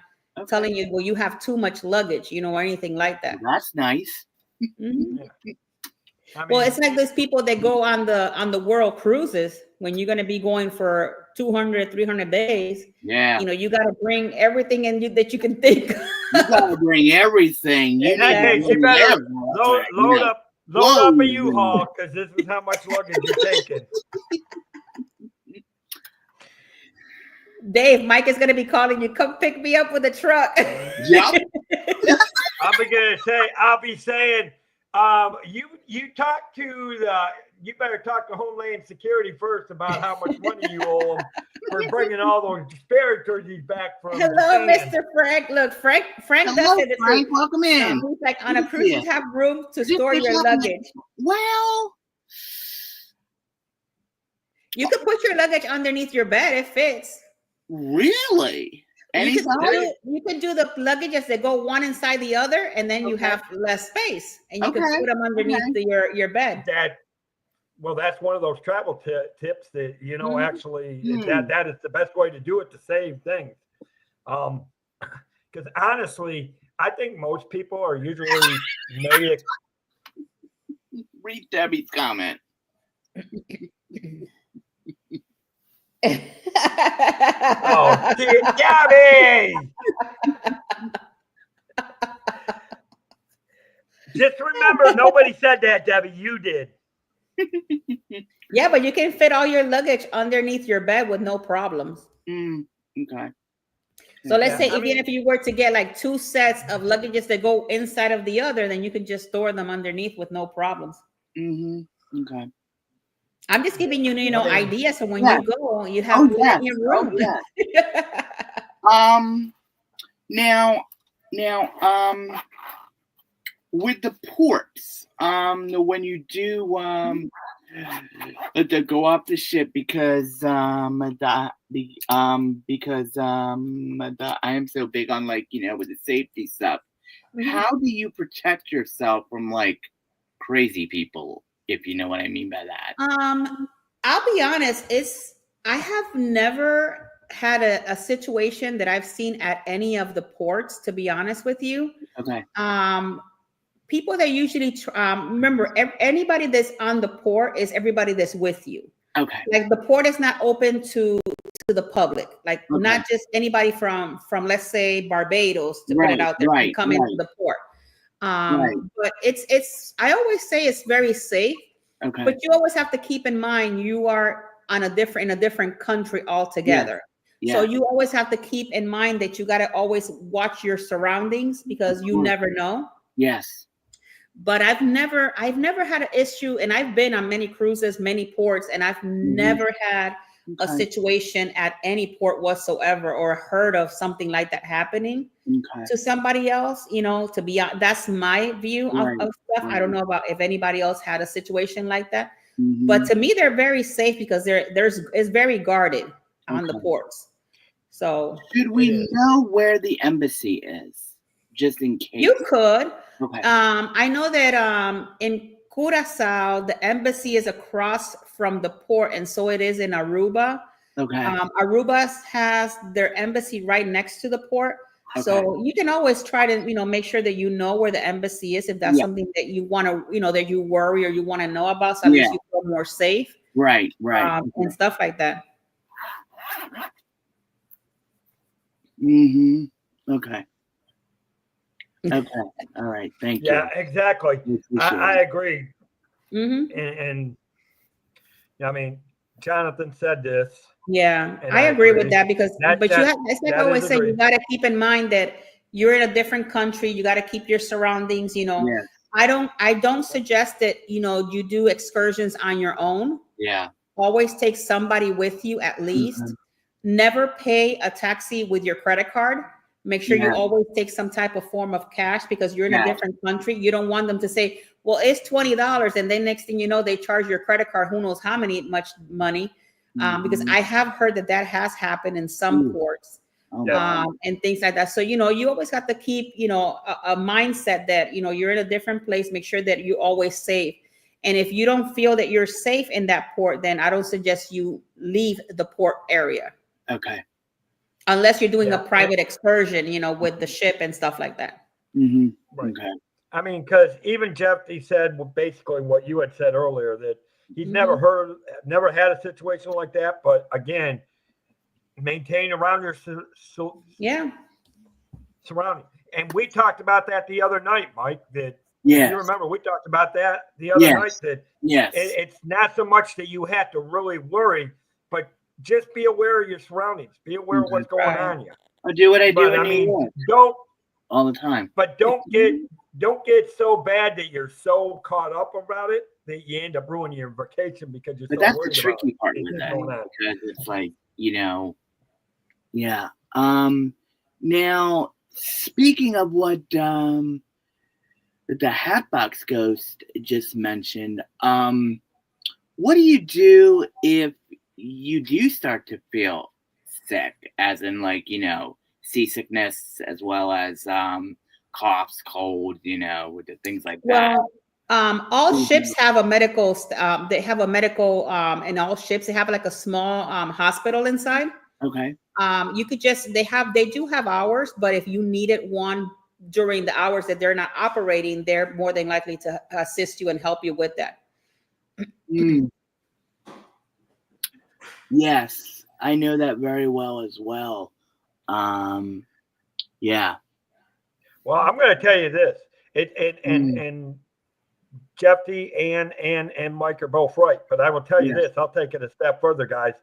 telling you, well, you have too much luggage, you know, or anything like that. Well, that's nice. Mhm. Yeah. I mean, Well, it's like those people that go on the world cruises when you're going to be going for 200, 300 days. Yeah. You know, you got to bring everything in you that you can think. You gotta bring everything. You in that need case, to you better live. load up a U-Haul, because this is how much luggage you're taking. Dave, Mike is going to be calling you. Come pick me up with a truck. Yep. I'll be saying, you better talk to Homeland Security first about how much money you owe them for bringing all those disparages back from Hello, Japan. Mr. Frank. Look, Frank Hello, does it. Frank. Welcome in. He's like, on a cruise, you have room to store your luggage. Well, you can put your luggage underneath your bed. It fits. really? You can do the luggages that go one inside the other, and then you have less space, and you can put them underneath your bed. That's one of those travel tips that, you know, actually that is the best way to do it to save things. Because honestly, I think most people are usually read Debbie's comment. Oh, Gabby! Just remember, nobody said that, Debbie. You did. Yeah, but you can fit all your luggage underneath your bed with no problems. Okay. So let's say even if you were to get like 2 sets of luggages that go inside of the other, then you could just store them underneath with no problems. Okay. I'm just giving you, you know, ideas. So when you go, you have plenty of room. Now, with the ports, when you do to go off the ship, because I am so big on, like, you know, with the safety stuff. How do you protect yourself from like crazy people, if you know what I mean by that? I'll be honest, I have never had a situation that I've seen at any of the ports, to be honest with you. Okay. People that usually remember, anybody that's on the port is everybody that's with you. Okay. Like the port is not open to the public, like not just anybody from let's say Barbados, to put it out there, can come into the port. But it's I always say it's very safe. Okay. But you always have to keep in mind you are in a different country altogether. Yeah. So you always have to keep in mind that you got to always watch your surroundings, because you never know. Yes. But I've never had an issue, and I've been on many cruises, many ports, and I've never had a situation at any port whatsoever, or heard of something like that happening to somebody else. You know, that's my view of stuff. I don't know about if anybody else had a situation like that, but to me, they're very safe because it's very guarded on the ports. So should we know where the embassy is, just in case? You could. Okay. I know that in Curacao, the embassy is across from the port, and so it is in Aruba. Okay. Aruba has their embassy right next to the port. Okay. So you can always try to, you know, make sure that you know where the embassy is, if that's something that you want to, you know, that you worry or you want to know about, so at least you feel more safe. Right. And stuff like that. Okay. Okay. All right. Thank you. Yeah, exactly. I agree. And I mean, Jonathan said this. Yeah, I agree with that, because it's like I always say, you got to keep in mind that you're in a different country. You got to keep your surroundings, you know. Yes. I don't suggest that, you know, you do excursions on your own. Yeah. Always take somebody with you at least. Never pay a taxi with your credit card. Make sure you always take some type of form of cash, because you're in a different country. You don't want them to say, well, it's $20. And then next thing you know, they charge your credit card, who knows how much money. Because I have heard that has happened in some ports. and things like that. So, you always got to keep, a mindset that, you're in a different place. Make sure that you're always safe. And if you don't feel that you're safe in that port, then I don't suggest you leave the port area. Okay. Unless you're doing a private excursion, with the ship and stuff like that. Mm-hmm. Right. Okay. I mean, because even Jeff, he said basically what you had said earlier, that he's never had a situation like that. But again, maintain around your surrounding. And we talked about that the other night, Mike. That you remember we talked about that the other night. That it's not so much that you have to really worry, but just be aware of your surroundings. Be aware of what's going on here. I do what I do. I mean, don't all the time. But don't get so bad that you're so caught up about it that you end up ruining your vacation because you're. But so that's worried the tricky about part with that, because it's like yeah. Now speaking of what the Hatbox Ghost just mentioned, what do you do if you do start to feel sick, as in seasickness, as well as coughs, colds, with the things like that? All ships have a medical. They have a medical. In all ships, they have like a small hospital inside. Okay. You could just. They do have hours, but if you needed one during the hours that they're not operating, they're more than likely to assist you and help you with that. Yes, I know that very well as well. Yeah. Well, I'm going to tell you this. And Jeffy and Mike are both right, but I will tell you this. I'll take it a step further, guys.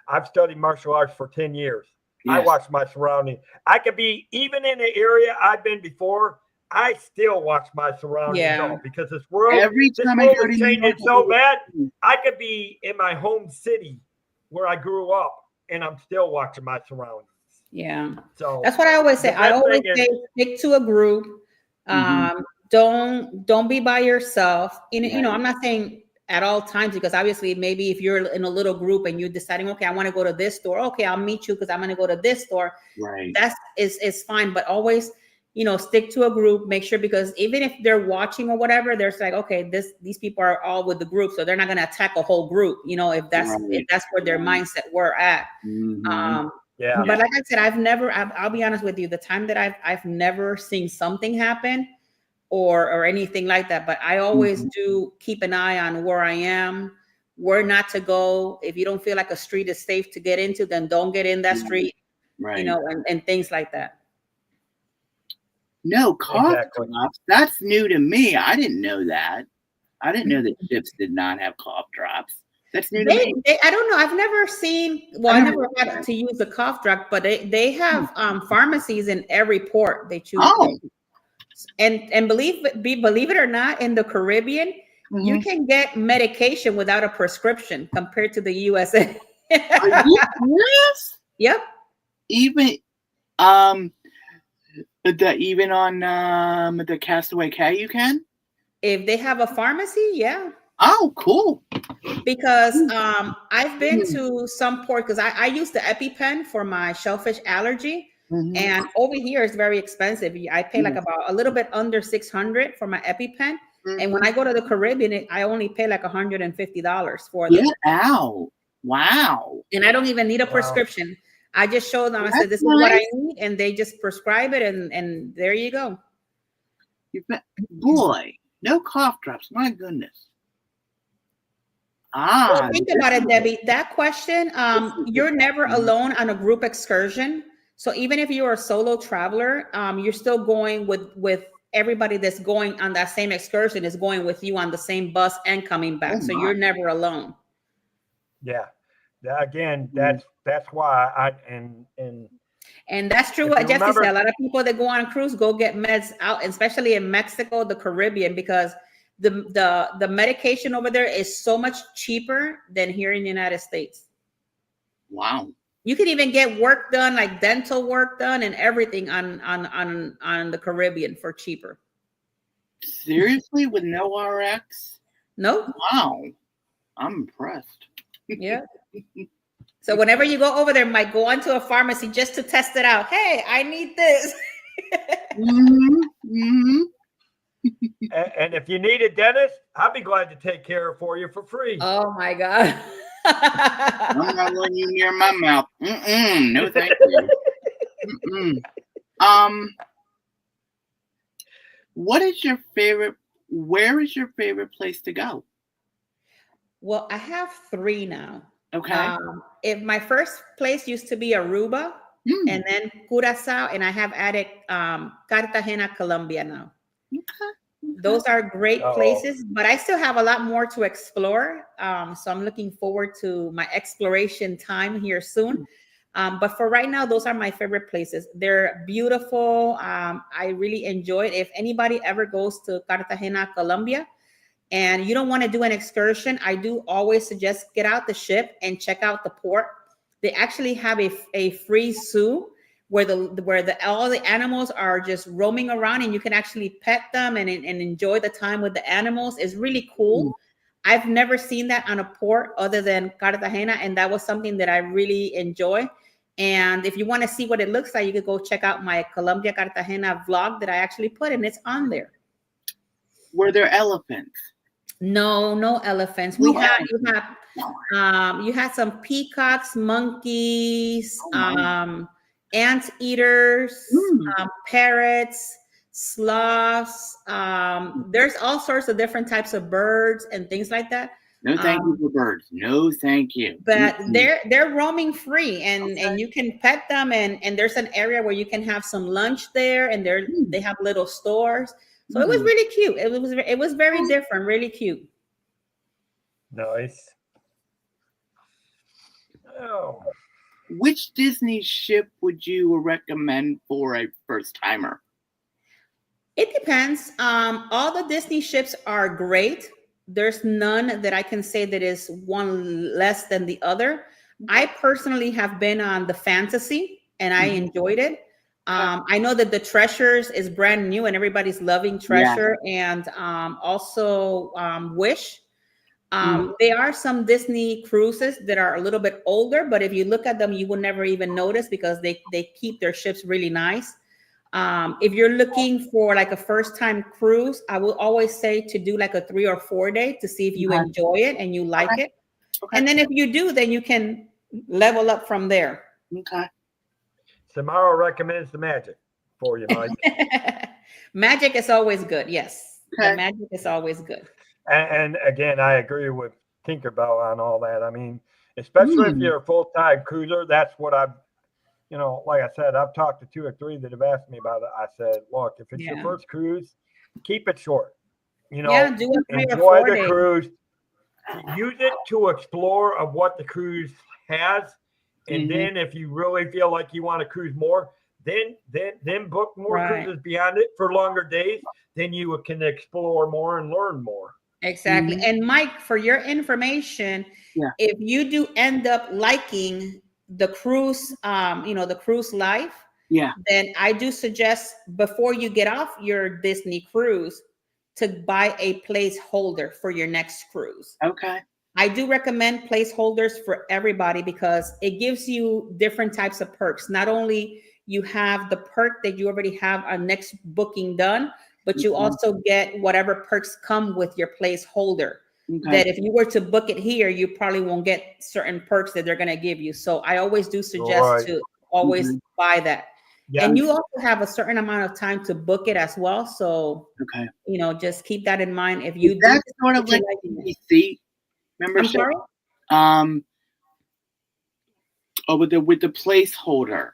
I've studied martial arts for 10 years. Yes. I watch my surroundings. I could be even in the area I've been before. I still watch my surroundings because this world is changing so bad. I could be in my home city where I grew up, and I'm still watching my surroundings. Yeah. So that's what I always say. I always say stick to a group. Don't be by yourself. I'm not saying at all times, because obviously maybe if you're in a little group and you're deciding, okay, I want to go to this store. Okay, I'll meet you because I'm going to go to this store. Right. That's is fine. But always, stick to a group, make sure, because even if they're watching or whatever, there's like, okay, these people are all with the group. So they're not going to attack a whole group, if that's where their mindset were at. But like I said, I'll be honest with you, the time that I've never seen something happen or anything like that, but I always do keep an eye on where I am, where not to go. If you don't feel like a street is safe to get into, then don't get in that street, right. And things like that. No, cough drops. That's new to me. I didn't know that. I didn't know that ships did not have cough drops. That's new to me. I don't know. I've never seen. Well, I never had to use a cough drop, but they have pharmacies in every port. They choose. Oh. And believe it or not, in the Caribbean, you can get medication without a prescription compared to the USA. Are you serious? Yep. Even even on the Castaway Cay, you can. If they have a pharmacy, yeah. Oh, cool. Because I've been to some port, because I use the EpiPen for my shellfish allergy. And over here it's very expensive. I pay like about a little bit under $600 for my EpiPen. And when I go to the Caribbean, I only pay like $150 for them. Get out. Wow. And I don't even need a prescription. I just show them, I said, this is what I need. And they just prescribe it. And there you go. Boy, no cough drops. My goodness. Well, think about it, Debbie. That question, you're never alone on a group excursion. So even if you're a solo traveler, you're still going with everybody that's going on that same excursion is going with you on the same bus and coming back. So you're never alone. Yeah. Again, that's why and that's true. What Jeffy said. A lot of people that go on cruise go get meds out, especially in Mexico, the Caribbean, because the medication over there is so much cheaper than here in the United States. Wow. You can even get work done, like dental work done and everything on the Caribbean for cheaper. Seriously? With no RX? No. Wow. I'm impressed. Yeah. So whenever you go over there, might go onto a pharmacy just to test it out. Hey, I need this. And if you need a dentist, I'll be glad to take care of for you for free. Oh my God. I'm not letting you near my mouth. No, thank you. What is your favorite? Where is your favorite place to go? Well, I have 3 now. Okay. If my first place used to be Aruba, and then Curacao, and I have added Cartagena, Colombia now. Okay. Those are great places, but I still have a lot more to explore. So I'm looking forward to my exploration time here soon. But for right now, those are my favorite places. They're beautiful. I really enjoy it. If anybody ever goes to Cartagena, Colombia, and you don't want to do an excursion, I do always suggest get out the ship and check out the port. They actually have a free zoo where all the animals are just roaming around, and you can actually pet them and enjoy the time with the animals. It's really cool. I've never seen that on a port other than Cartagena, and that was something that I really enjoy. And if you want to see what it looks like, you could go check out my Colombia Cartagena vlog that I actually put, and it's on there. Were there elephants? No elephants. You had some peacocks, monkeys, ant eaters, parrots, sloths. There's all sorts of different types of birds and things like that. No, thank you for birds. No, thank you. But they're roaming free, and you can pet them, and there's an area where you can have some lunch there, and they have little stores. So it was really cute. It was very different, really cute. Nice. Oh. Which Disney ship would you recommend for a first timer? It depends. All the Disney ships are great. There's none that I can say that is one less than the other. I personally have been on the Fantasy, and I enjoyed it. I know that the Treasures is brand new, and everybody's loving Treasure, and also Wish. There are some Disney cruises that are a little bit older, but if you look at them, you will never even notice because they keep their ships really nice. If you're looking for like a first time cruise, I will always say to do like a 3 or 4 day to see if you enjoy it and you like it. And then if you do, then you can level up from there. Okay. Samara recommends the Magic for you, Mike. Magic is always good. Yes. The Magic is always good. And again, I agree with Tinkerbell on all that. I mean, especially if you're a full-time cruiser, that's what I've, like I said, I've talked to 2 or 3 that have asked me about it. I said, look, if it's your first cruise, keep it short. Do a 3 enjoy the cruise. Use it to explore of what the cruise has. And then if you really feel like you want to cruise more, then book more cruises beyond it for longer days. Then you can explore more and learn more. Exactly. And Mike, for your information, if you do end up liking the cruise, the cruise life, then I do suggest before you get off your Disney cruise to buy a placeholder for your next cruise. Okay. I do recommend placeholders for everybody because it gives you different types of perks. Not only you have the perk that you already have a next booking done, but you also get whatever perks come with your placeholder. That if you were to book it here, you probably won't get certain perks that they're going to give you. So I always do suggest to always buy that. Yeah. And you also have a certain amount of time to book it as well. So, just keep that in mind. If you that's sort of like DVC membership. I'm sorry? With the placeholder.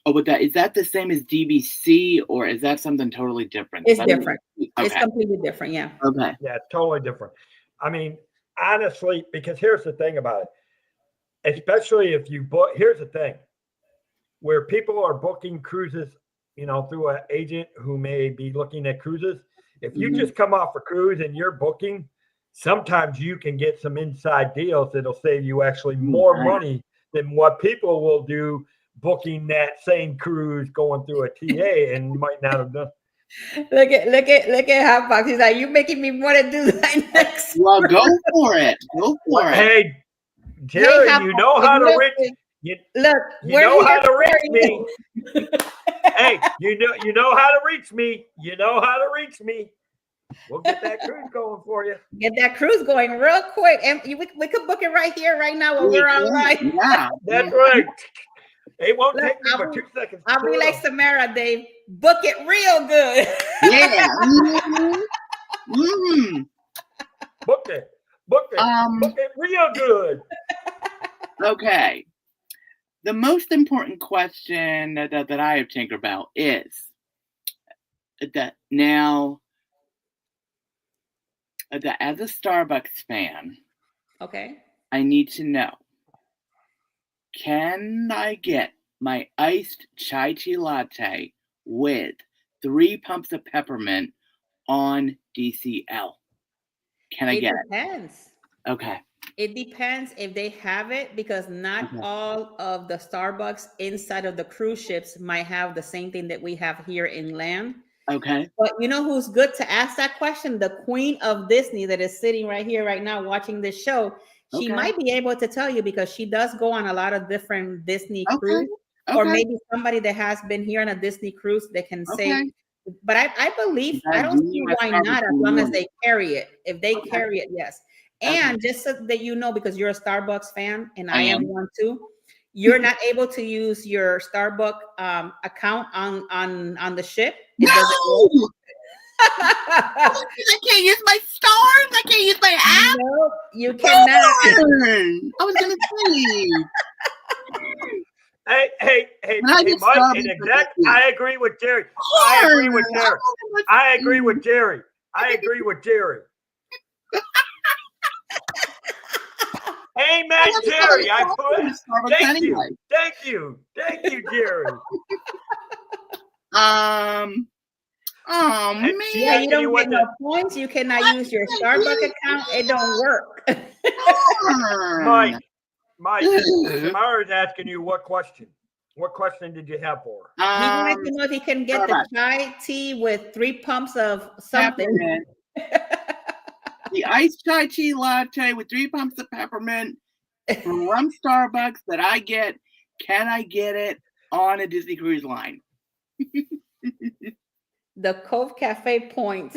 Oh, with that, is that the same as DVC or is that something totally different? It's different. It's completely different. Yeah. Okay. Yeah, it's totally different. I mean, honestly, because here's the thing about it, especially if you book, here's the thing, where people are booking cruises, through an agent who may be looking at cruises. If you just come off a cruise and you're booking, sometimes you can get some inside deals that'll save you actually more money than what people will do booking that same cruise going through a TA and you might not have done. Look at Hot Box. He's like, you're making me want to do that next. Well, go for it. Go for it. Hey, Jerry, Hop, you know how to look, reach. You we're know how here to for reach you. me. Hey, you know how to reach me. You know how to reach me. We'll get that cruise going for you. Get that cruise going real quick, and we could book it right here, right now, while we're online. Yeah, That's right. It won't Look, take me but 2 seconds. I'll be like Samara, Dave. Book it real good. Yeah. Mm-hmm. Book it. Book it. Book it real good. Okay. The most important question that I have Tinkerbell is that now, as a Starbucks fan, Okay. I need to know, can I get my iced chai tea latte with 3 pumps of peppermint on DCL? Can I get it? It depends. Okay. It depends if they have it, because not all of the Starbucks inside of the cruise ships might have the same thing that we have here in land. Okay. But you know who's good to ask that question? The Queen of Disney that is sitting right here, right now, watching this show. She might be able to tell you, because she does go on a lot of different Disney cruise, or maybe somebody that has been here on a Disney cruise that can say. But I believe, I don't see why not, as long as they carry it. If they carry it, yes. And just so that you know, because you're a Starbucks fan and I am one too, you're not able to use your Starbucks account on the ship. It doesn't work. I can't use my stars. I can't use my app. No, you cannot. I was gonna say. Hey, Mike, and exact. I agree with Jerry. I agree with Jerry. Amen, Jerry. I put. Thank you, Jerry. Oh man. Yeah, you don't get no points. You cannot use your Starbucks account. It don't work. Mike, Samara's asking you what question? What question did you have for her? He wanted to know if he can get the chai tea with 3 pumps of something. The iced chai tea latte with 3 pumps of peppermint from Starbucks that I get. Can I get it on a Disney Cruise Line? The Cove Cafe points.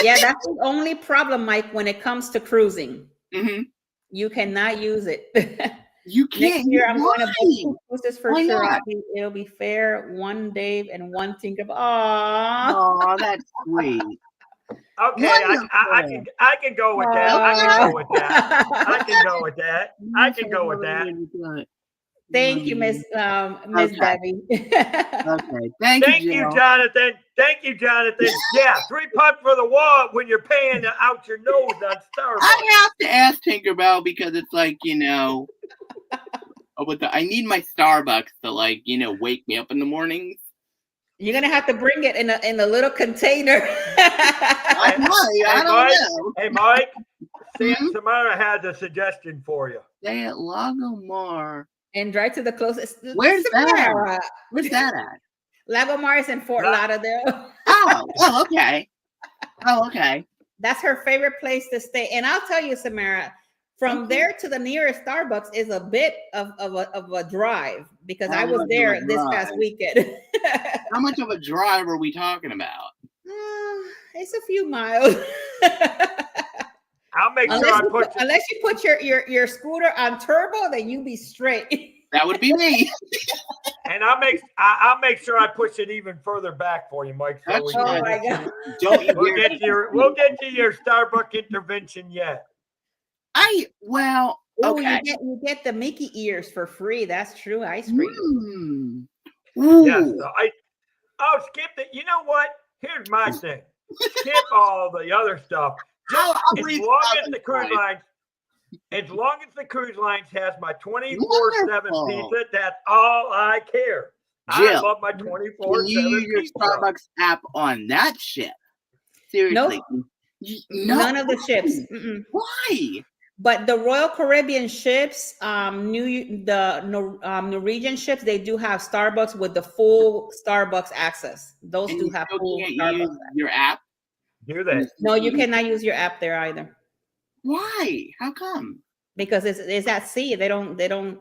Yeah, that's the only problem, Mike, when it comes to cruising. You cannot use it. You can't. Next year, I'm going to book 2 cruises for sure. It'll be fair. 1 Dave and 1 Tinkerbell. Oh, that's sweet. Okay, I can go with that. I can go with that. Thank you, Miss Debbie. Okay, thank you, Jonathan. Yeah, 3 pumps for the wall when you're paying out your nose on Starbucks. I have to ask Tinkerbell because it's like, I need my Starbucks to wake me up in the mornings. You're gonna have to bring it in a little container. I don't know. Hey, Mike. Samara has a suggestion for you. Stay at Lagomar. And drive to the closest. Where's that? Where's that at? Lagomar is in Fort Lauderdale. Oh, okay. That's her favorite place to stay. And I'll tell you, Samara, from there to the nearest Starbucks is a bit of a drive, because I was there this past weekend. How much of a drive are we talking about? It's a few miles. I'll make sure unless you put your scooter on turbo, then you be straight. That would be me. And I'll make sure I push it even further back for you, Mike. So my God. We'll get to your Starbucks intervention yet. Okay. You get the Mickey ears for free. That's true. Ice cream. Yes. Skip it. You know what? Here's my thing. Skip all the other stuff. As long as the cruise lines has my 24/7 pizza, that's all I care. Jill, I love my 24/7 can you use your Starbucks app on that ship? Seriously. Nope. None of the ships. Why? But the Royal Caribbean ships, Norwegian ships, they do have Starbucks with the full Starbucks access. Those do have full Starbucks. Use your app? Do they? No, you cannot use your app there either. Why? How come? because it's at sea. They don't. They are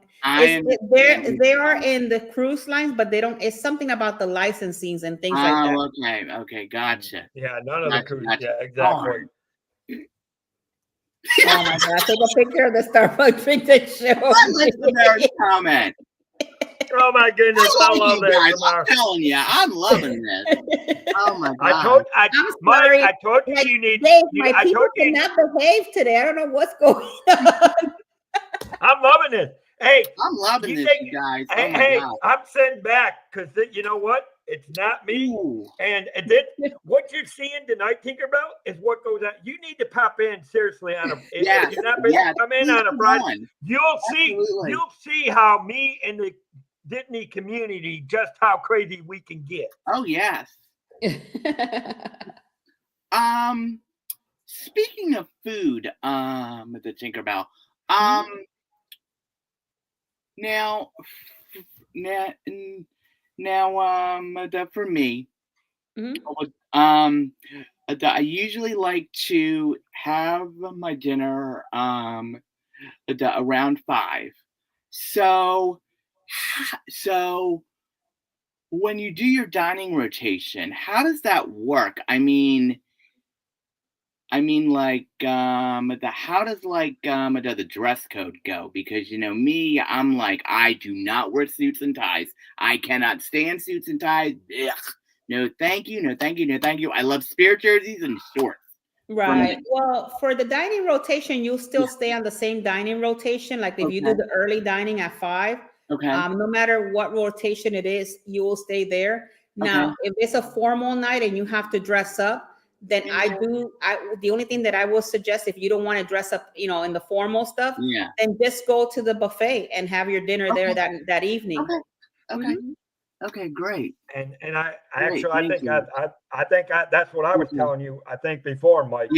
in the cruise lines, but they don't. It's something about the licensings and things like that. Okay, gotcha. Yeah, none of the cruise. Gotcha. Yeah, exactly. Oh my God! Take a picture of the Starbucks drink that show. Let's the comment. Oh my goodness! I love you guys. this. I'm telling you, I'm loving this. Oh my God! I told you Like, you need. Dave, my people cannot behave today. I don't know what's going on. I'm loving this. Hey, I'm loving this, you guys. Hey, I'm sitting back because you know what? It's not me. Ooh. And then what you're seeing tonight, Tinkerbell, is what goes on. You need to pop in seriously on a. If you're not come in on a Friday. You'll see how me and the Disney community, just how crazy we can get. Oh yes. Speaking of food, the Tinkerbell. Now, for me, I usually like to have my dinner around 5. So when you do your dining rotation, how does that work? I mean, like, how does the dress code go? Because me, I'm like, I do not wear suits and ties. I cannot stand suits and ties. Ugh. No, thank you. No, thank you. No, thank you. I love spirit jerseys and shorts. Right. Well, for the dining rotation, you'll still stay on the same dining rotation. Like if you do the early dining at 5, no matter what rotation it is, you will stay there. Now, if it's a formal night and you have to dress up, then the only thing that I will suggest, if you don't want to dress up, in the formal stuff, then just go to the buffet and have your dinner there that evening. Okay, great. And I think that's what I was telling you. I think before, Mike.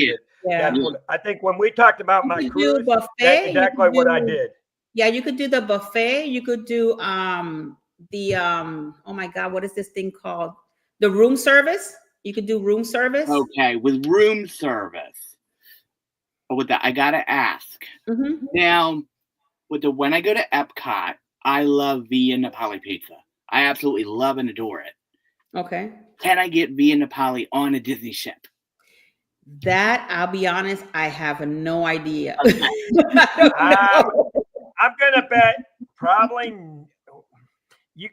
That's what I think when we talked about my cruise. Buffet, that's exactly what I did. Yeah, you could do the buffet. You could do oh my God, what is this thing called? The room service. You could do room service. Okay, with room service. But with that, I gotta ask. Now, when I go to Epcot, I love Via Napoli pizza. I absolutely love and adore it. Okay. Can I get Via Napoli on a Disney ship? That, I'll be honest, I have no idea. Okay. I'm gonna bet probably.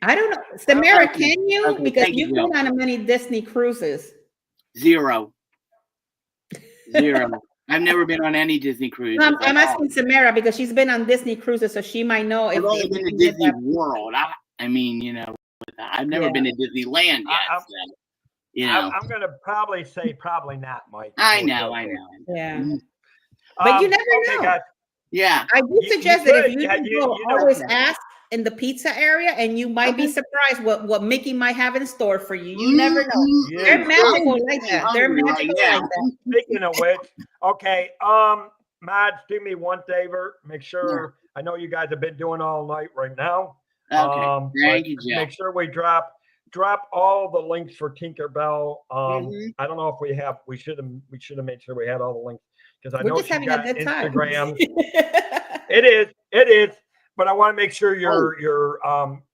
I don't know. Samara, can you? Okay, because you've been on many Disney cruises. Zero. I've never been on any Disney cruise. I'm asking Samara because she's been on Disney cruises, so she might know. I've only been to Disney World. I've never been to Disneyland yet. I'm gonna probably say probably not, Mike. I know. Yeah. But you never know. Guys. Yeah. I do suggest that if you always ask in the pizza area, and you might be surprised what Mickey might have in store for you. You never know. Yeah. They're magical like that. They're magical like that. Speaking of which, okay, Mads, do me one favor. Make sure, I know you guys have been doing all night right now. Okay, thank you, Jeff. Make sure we drop all the links for Tinkerbell. I don't know if we should have made sure we had all the links, because I know she's got Instagram. It is. But I want to make sure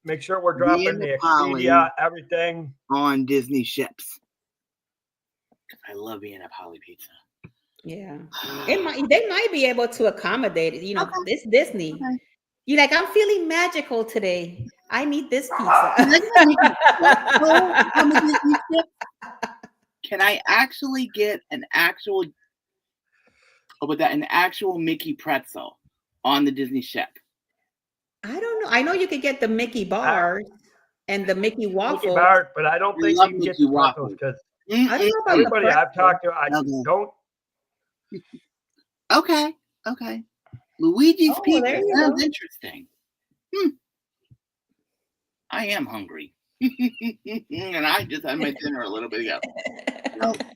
make sure we're dropping the Expedia, everything on Disney ships. I love Via Napoli pizza. Yeah, they might be able to accommodate it. This Disney. Okay. You're like, I'm feeling magical today. I need this pizza. Can I actually get an actual Mickey pretzel on the Disney ship? I don't know. I know you could get the Mickey bars and the Mickey waffles. Mickey bars, but I don't think you can get the waffles because everybody I've talked to, I don't. Okay. Luigi's pizza sounds interesting. I am hungry. And I just had my dinner a little bit ago. Okay.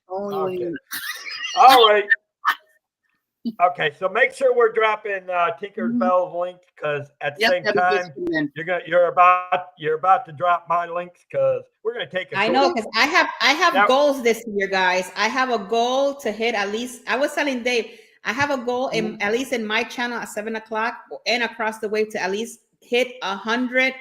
All right. Okay, so make sure we're dropping Tinkerbell's link, because at the same time you're about to drop my links, because we're gonna take. I know, because I have goals this year, guys. I have a goal to hit at least. I was telling Dave, I have a goal in at least in my channel at 7 o'clock and across the way to at least hit 100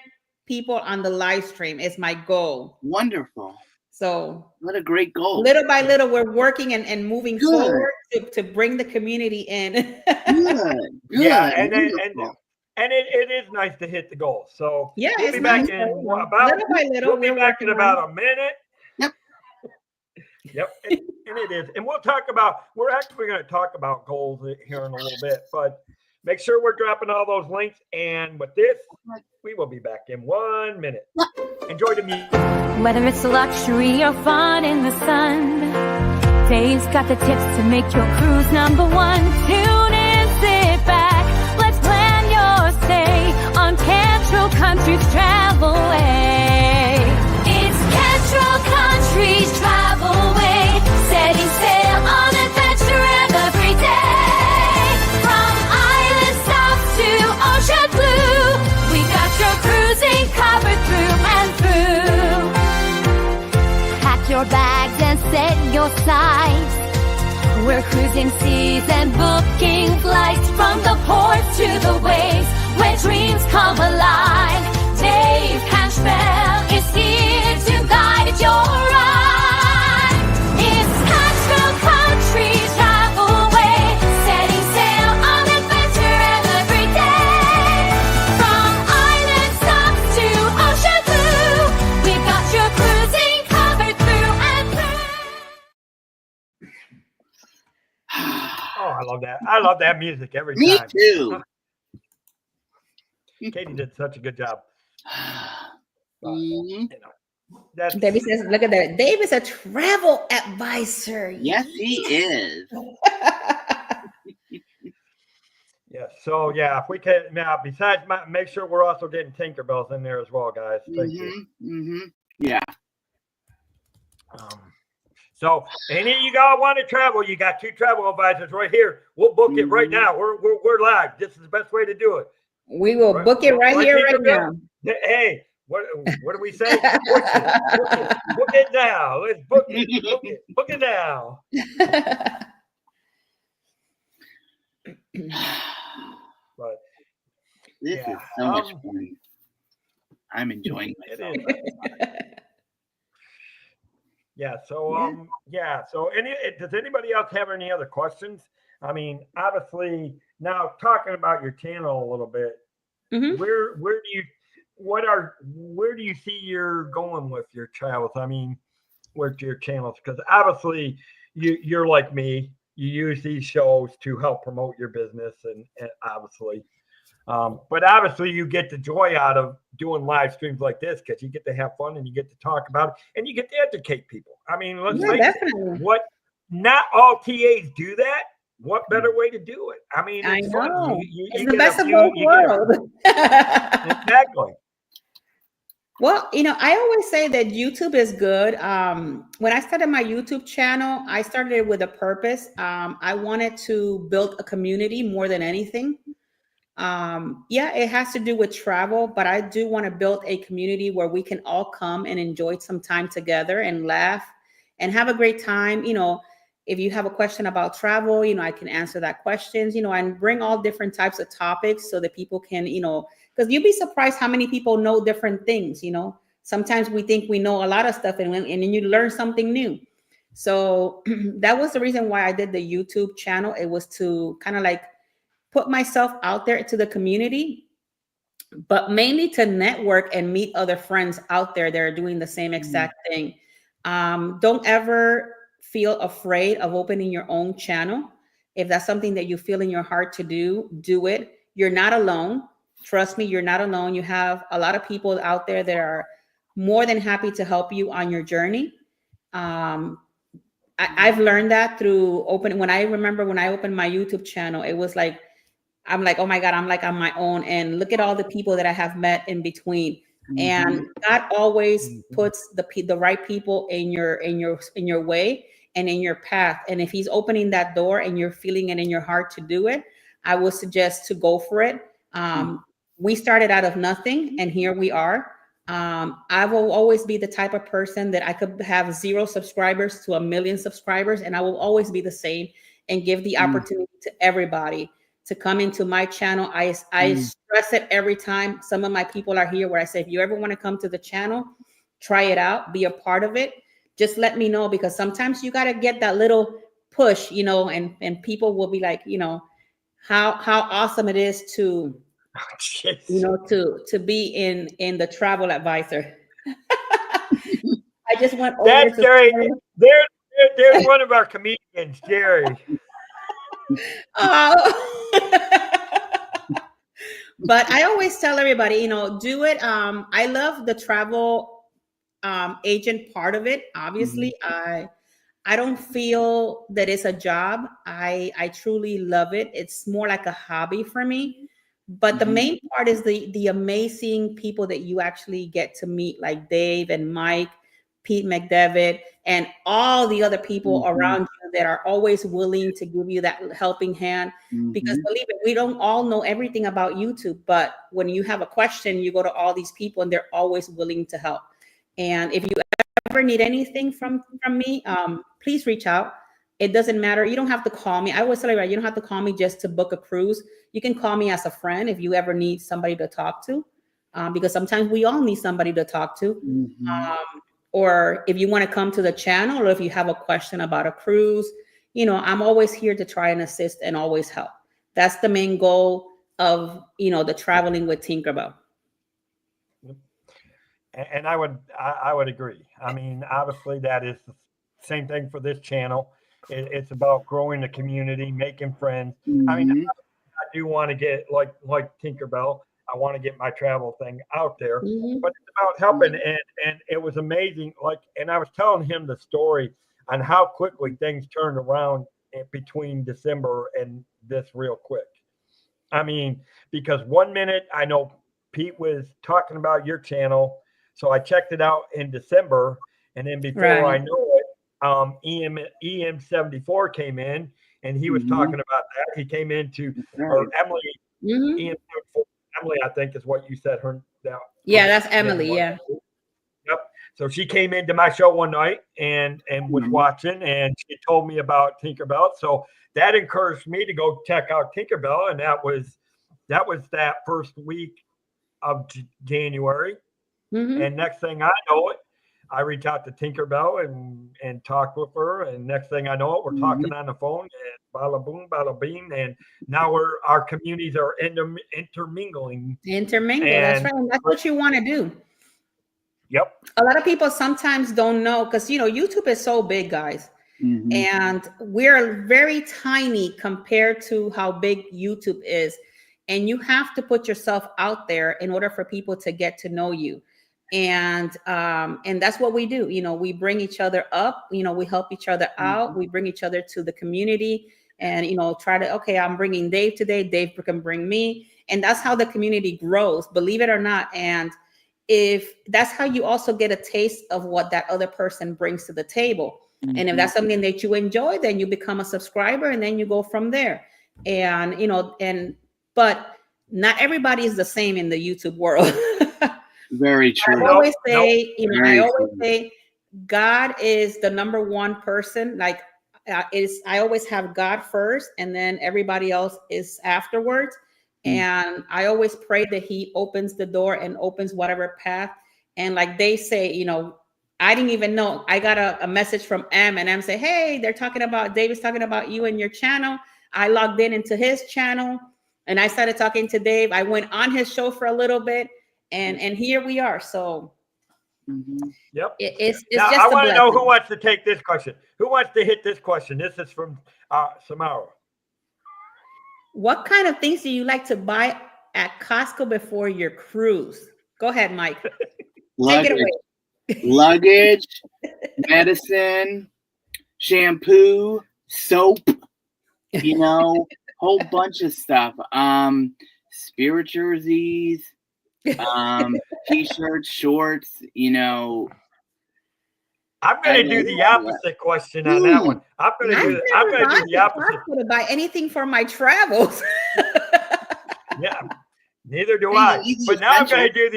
people on the live stream is my goal. Wonderful. So what a great goal. Little by little, we're working and moving forward to bring the community in. Good. Yeah, and it is nice to hit the goal. So yeah, we'll be back in about little by little. We'll be back in about a minute. Yep. Yep. And it is. And we're actually going to talk about goals here in a little bit, but make sure we're dropping all those links. And with this, we will be back in 1 minute. Enjoy the music. Whether it's luxury or fun in the sun, Dave's got the tips to make your cruise #1. Tune in, sit back, let's plan your stay on Cantrell Country's Travelway. It's Cantrell Country's Travelway, setting sail on adventure every day. From island south to ocean blue, we got your cruising covered through and through. Pack your bags and set your sights. We're cruising seas and booking flights from the ports to the waves where dreams come alive. Dave Cantrell is here to guide your ride. It's Cantrell Country's Travelway, setting sail on adventure every day. From island stops to ocean blue, we've got your cruising covered through and through. Oh, I love that. I love that music every Me time. too. Katie did such a good job. Mm-hmm. David says, look at that. Dave is a travel advisor. Yes, he is. Yeah. So if we can now, besides make sure we're also getting Tinkerbells in there as well, guys. Thank you. Mm-hmm. Yeah. So any of you guys want to travel, you got 2 travel advisors right here. We'll book it right now. We're live. This is the best way to do it. We will book it right here, right now. Hey, what do we say? Book it now. Let's book it. Book it now. But This is so much fun. I'm enjoying myself. Yeah. So So does anybody else have any other questions? I mean, obviously, now talking about your channel a little bit, where do you see you're going with your travels? I mean, with your channels, because obviously you're like me. You use these shows to help promote your business, and obviously, but obviously you get the joy out of doing live streams like this because you get to have fun and you get to talk about it and you get to educate people. I mean, let's face it, not all TAs do that. What better way to do it? I mean, it's fun. It's the best of both worlds. Exactly. Well, I always say that YouTube is good. When I started my YouTube channel, I started it with a purpose. I wanted to build a community more than anything. It has to do with travel, but I do want to build a community where we can all come and enjoy some time together and laugh and have a great time. If you have a question about travel, I can answer that questions, and bring all different types of topics so that people can, because you'd be surprised how many people know different things. Sometimes we think we know a lot of stuff and then you learn something new. So that was the reason why I did the YouTube channel. It was to kind of like put myself out there to the community, but mainly to network and meet other friends out there that are doing the same exact thing. Don't ever feel afraid of opening your own channel. If that's something that you feel in your heart to do it. You're not alone. Trust me, you're not alone. You have a lot of people out there that are more than happy to help you on your journey. I've learned that through when I opened my YouTube channel, it was like, I'm like, oh my God, I'm like on my own. And look at all the people that I have met in between. And God always puts the right people in your way and in your path. And if he's opening that door and you're feeling it in your heart to do it, I would suggest to go for it. We started out of nothing and here we are. I will always be the type of person that I could have 0 subscribers to 1 million subscribers, and I will always be the same. and give the opportunity to everybody to come into my channel. I stress it every time some of my people are here, where I say, if you ever want to come to the channel, try it out, be a part of it. Just let me know, because sometimes you got to get that little push, you know, and people will be like, you know, how awesome it is to, you know, to be in the travel advisor. I just went over That's to Jerry. There's one of our comedians, Jerry. But I always tell everybody, you know, do it. I love the travel agent part of it. Obviously, I don't feel that it's a job. I truly love it. It's more like a hobby for me. But the main part is the amazing people that you actually get to meet, like Dave and Mike, Pete McDevitt, and all the other people around you that are always willing to give you that helping hand. Because believe it, we don't all know everything about YouTube, but when you have a question, you go to all these people and they're always willing to help. And if you ever need anything from me, please reach out. It doesn't matter. You don't have to call me. I always tell everybody, you don't have to call me just to book a cruise. You can call me as a friend if you ever need somebody to talk to, because sometimes we all need somebody to talk to. Or if you want to come to the channel, or if you have a question about a cruise, you know, I'm always here to try and assist and always help. That's the main goal of, you know, the Traveling with Tinkerbell. And I would agree. I mean, obviously that is the same thing for this channel. It's about growing the community, making friends. I mean, I do want to get like Tinkerbell. I want to get my travel thing out there, but it's about helping. And it was amazing. And I was telling him the story on how quickly things turned around between December and this real quick. I mean, because 1 minute I know Pete was talking about your channel, so I checked it out in December, and then before I know it, EM74 came in, and he was talking about that. He came into or Emily. EM74, Emily, I think is what you said. That's Emily. Yeah. Yep. So she came into my show one night and was watching, and she told me about Tinkerbell. So that encouraged me to go check out Tinkerbell, and that was that first week of January. And next thing I know it, I reach out to Tinkerbell and talk with her, and next thing I know it, we're talking on the phone, and bada boom, bada bing, and now our communities are intermingling. That's right. And that's what you want to do. Yep. A lot of people sometimes don't know, because, you know, YouTube is so big, guys. And we're very tiny compared to how big YouTube is. And you have to put yourself out there in order for people to get to know you. And that's what we do. You know, we bring each other up, you know, we help each other out. We bring each other to the community, and, you know, I'm bringing Dave today. Dave can bring me. And that's how the community grows, believe it or not. And if that's how you also get a taste of what that other person brings to the table. And if that's something that you enjoy, then you become a subscriber, and then you go from there. And, you know, but not everybody is the same in the YouTube world. Very true. I always say, God is the number one person. Like, I always have God first, and then everybody else is afterwards. And I always pray that He opens the door and opens whatever path. And like they say, you know, I didn't even know. I got a message from M, and M say, hey, David's talking about you and your channel. I logged into his channel, and I started talking to Dave. I went on his show for a little bit, and here we are. So yep. It's now, just I want to know who wants to take this question. Who wants to hit this question? This is from Samara. What kind of things do you like to buy at Costco before your cruise? Go ahead, Mike. Take it away. Luggage, medicine, shampoo, soap, you know, whole bunch of stuff. Spirit jerseys, t-shirts, shorts, you know. I'm going to do the opposite question on that one. I'm going to do the opposite. I'm going to buy anything for my travels. Yeah, neither do I. But now I'm going to do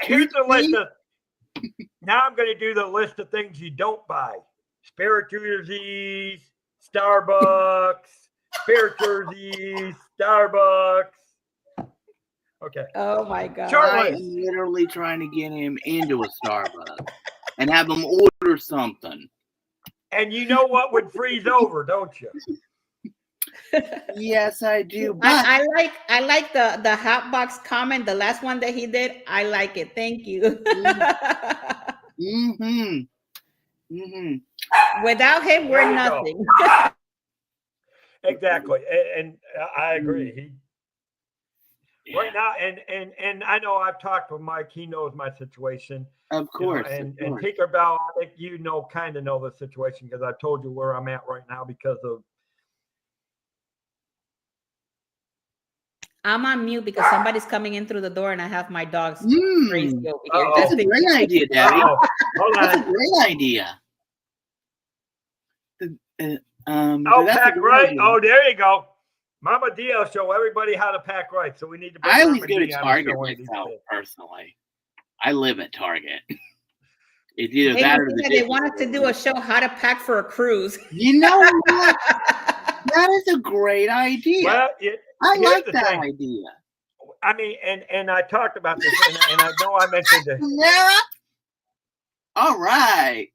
here's the list of. Now I'm going to do the list of things you don't buy: spirit jerseys, Starbucks, beer jerseys, Starbucks. Okay. Oh my God. I am literally trying to get him into a Starbucks and have him order something. And you know what would freeze over, don't you? Yes, I do. But I like the hot box comment, the last one that he did. I like it. Thank you. Without him, we're nothing. Exactly, and I agree. Right now, and I know I've talked with Mike. He knows my situation. Of course. And Tinkerbell, I think kind of know the situation because I told you where I'm at right now because of. I'm on mute because somebody's coming in through the door and I have my dogs crazy over here. That's a great idea, Debbie. That's a great idea. Pack right. Oh, there you go. Mama Dio show everybody how to pack right. So we need to. I always go to Target myself personally. I live at Target. It's either that or they wanted to do a show how to pack for a cruise. You know what? That is a great idea. Well, I like that idea. I mean, and I talked about this, and I know I mentioned it. Samara? All right.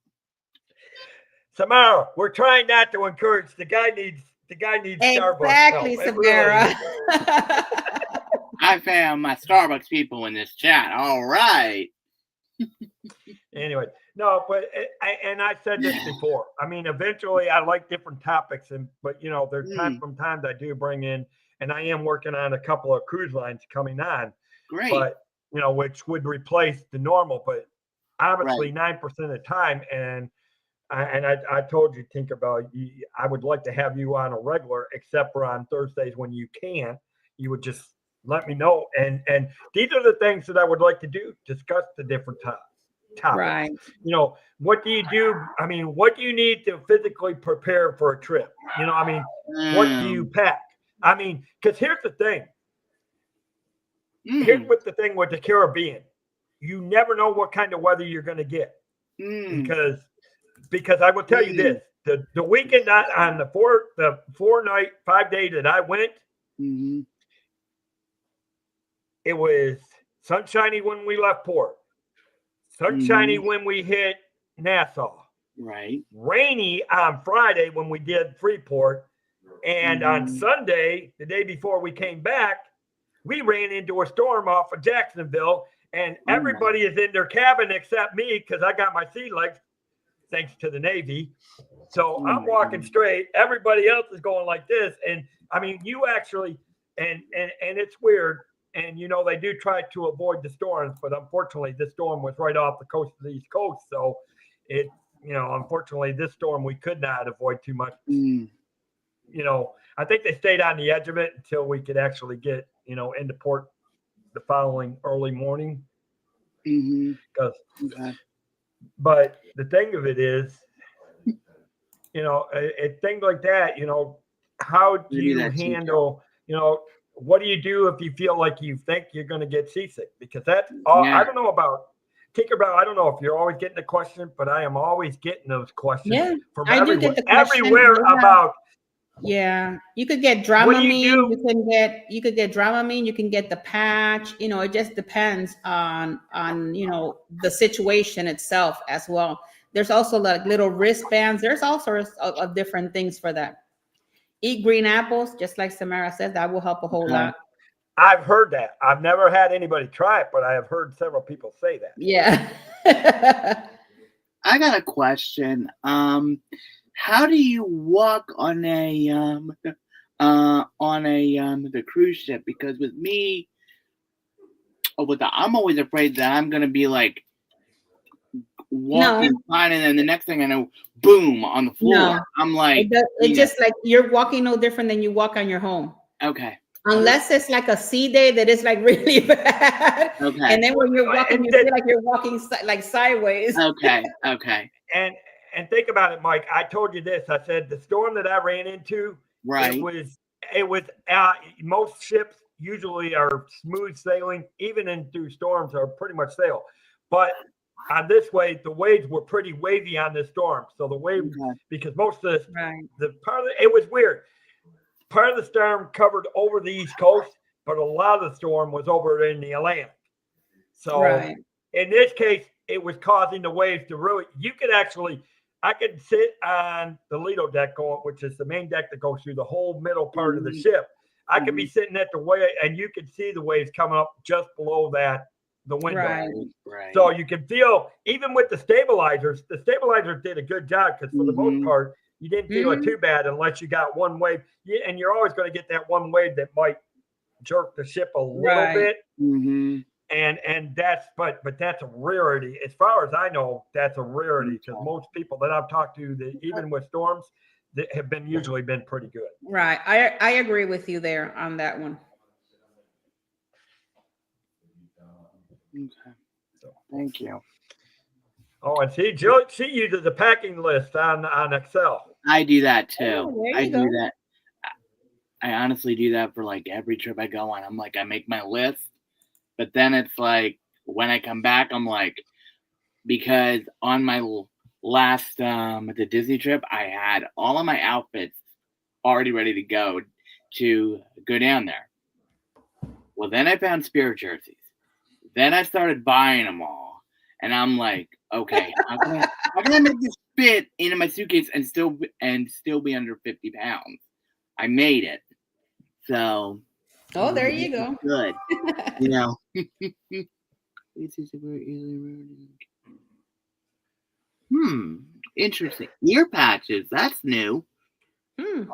Samara, we're trying not to encourage. The guy needs Starbucks. Exactly, Samara. Really I found my Starbucks people in this chat. All right. Anyway, no, but I said this before. I mean, eventually, I like different topics, but there's time from time that I do bring in, and I am working on a couple of cruise lines coming on. Great. But which would replace the normal, but obviously 9% of the time, and I told you, Tinkerbell, I would like to have you on a regular, except for on Thursdays when you can't. You would just let me know, and these are the things that I would like to do: discuss the different topics. Right. What do you do? I mean, what do you need to physically prepare for a trip? What do you pack? I mean, because here's the thing. Here's what the thing with the Caribbean. You never know what kind of weather you're going to get. Because I will tell you this, the weekend on the 4-night, 5-day that I went, it was sunshiny when we left port, sunshiny when we hit Nassau, right? Rainy on Friday when we did Freeport, and on Sunday, the day before we came back, we ran into a storm off of Jacksonville, and everybody is in their cabin except me because I got my sea legs. Thanks to the Navy. So I'm walking straight. Everybody else is going like this. And I mean, you actually, and it's weird. And, they do try to avoid the storms, but unfortunately this storm was right off the coast of the East Coast. So unfortunately this storm, we could not avoid too much. I think they stayed on the edge of it until we could actually get, into port the following early morning. But the thing of it is, things like that, how do you handle, what do you do if you feel like you think you're going to get seasick? Because that's all, I don't know about Tinkerbell. I don't know if you're always getting the question, but I am always getting those questions from everywhere about. Yeah, you could get Dramamine. You could get Dramamine. You can get the patch. It just depends on the situation itself as well. There's also like little wristbands. There's all sorts of different things for that. Eat green apples, just like Samara said. That will help a whole lot. I've heard that. I've never had anybody try it, but I have heard several people say that. Yeah. I got a question. How do you walk on the cruise ship? Because with me, I'm always afraid that I'm gonna be like walking fine, and then the next thing I know, boom, on the floor. No. I'm like, it's just like you're walking no different than you walk on your home. Okay. Unless it's like a sea day that is like really bad. Okay. And then when you're walking, you feel like you're walking like sideways. Okay. And think about it, Mike. I told you this. I said the storm that I ran into, right? It was most ships usually are smooth sailing, even through storms are pretty much sail. But on this way, the waves were pretty wavy on this storm. So the wave, because most of the part of it was weird. Part of the storm covered over the East Coast, but a lot of the storm was over in the Atlantic. So in this case, it was causing the waves to really, I could sit on the Lido deck which is the main deck that goes through the whole middle part of the ship. I could be sitting at the way, and you could see the waves coming up just below the window. Right. So you can feel, even with the stabilizers did a good job, because for the most part, you didn't feel it too bad unless you got one wave. And you're always going to get that one wave that might jerk the ship a little bit. And that's, but that's a rarity. As far as I know, that's a rarity, because most people that I've talked to, that even with storms, that have usually been pretty good. Right. I agree with you there on that one. Okay. So thank you. Oh, and see, Jill, she uses a packing list on Excel. I do that too. Oh, I do that. I honestly do that for like every trip I go on. I'm like, I make my list, but then it's like when I come back, I'm like, because on my last the Disney trip, I had all of my outfits already ready to go down there. Well, then I found Spirit jerseys. Then I started buying them all, and I'm like, okay, how can I make this fit into my suitcase and still be under 50 pounds? I made it. So. Oh, there you go. Good. You know. Interesting. Ear patches. That's new. Yeah,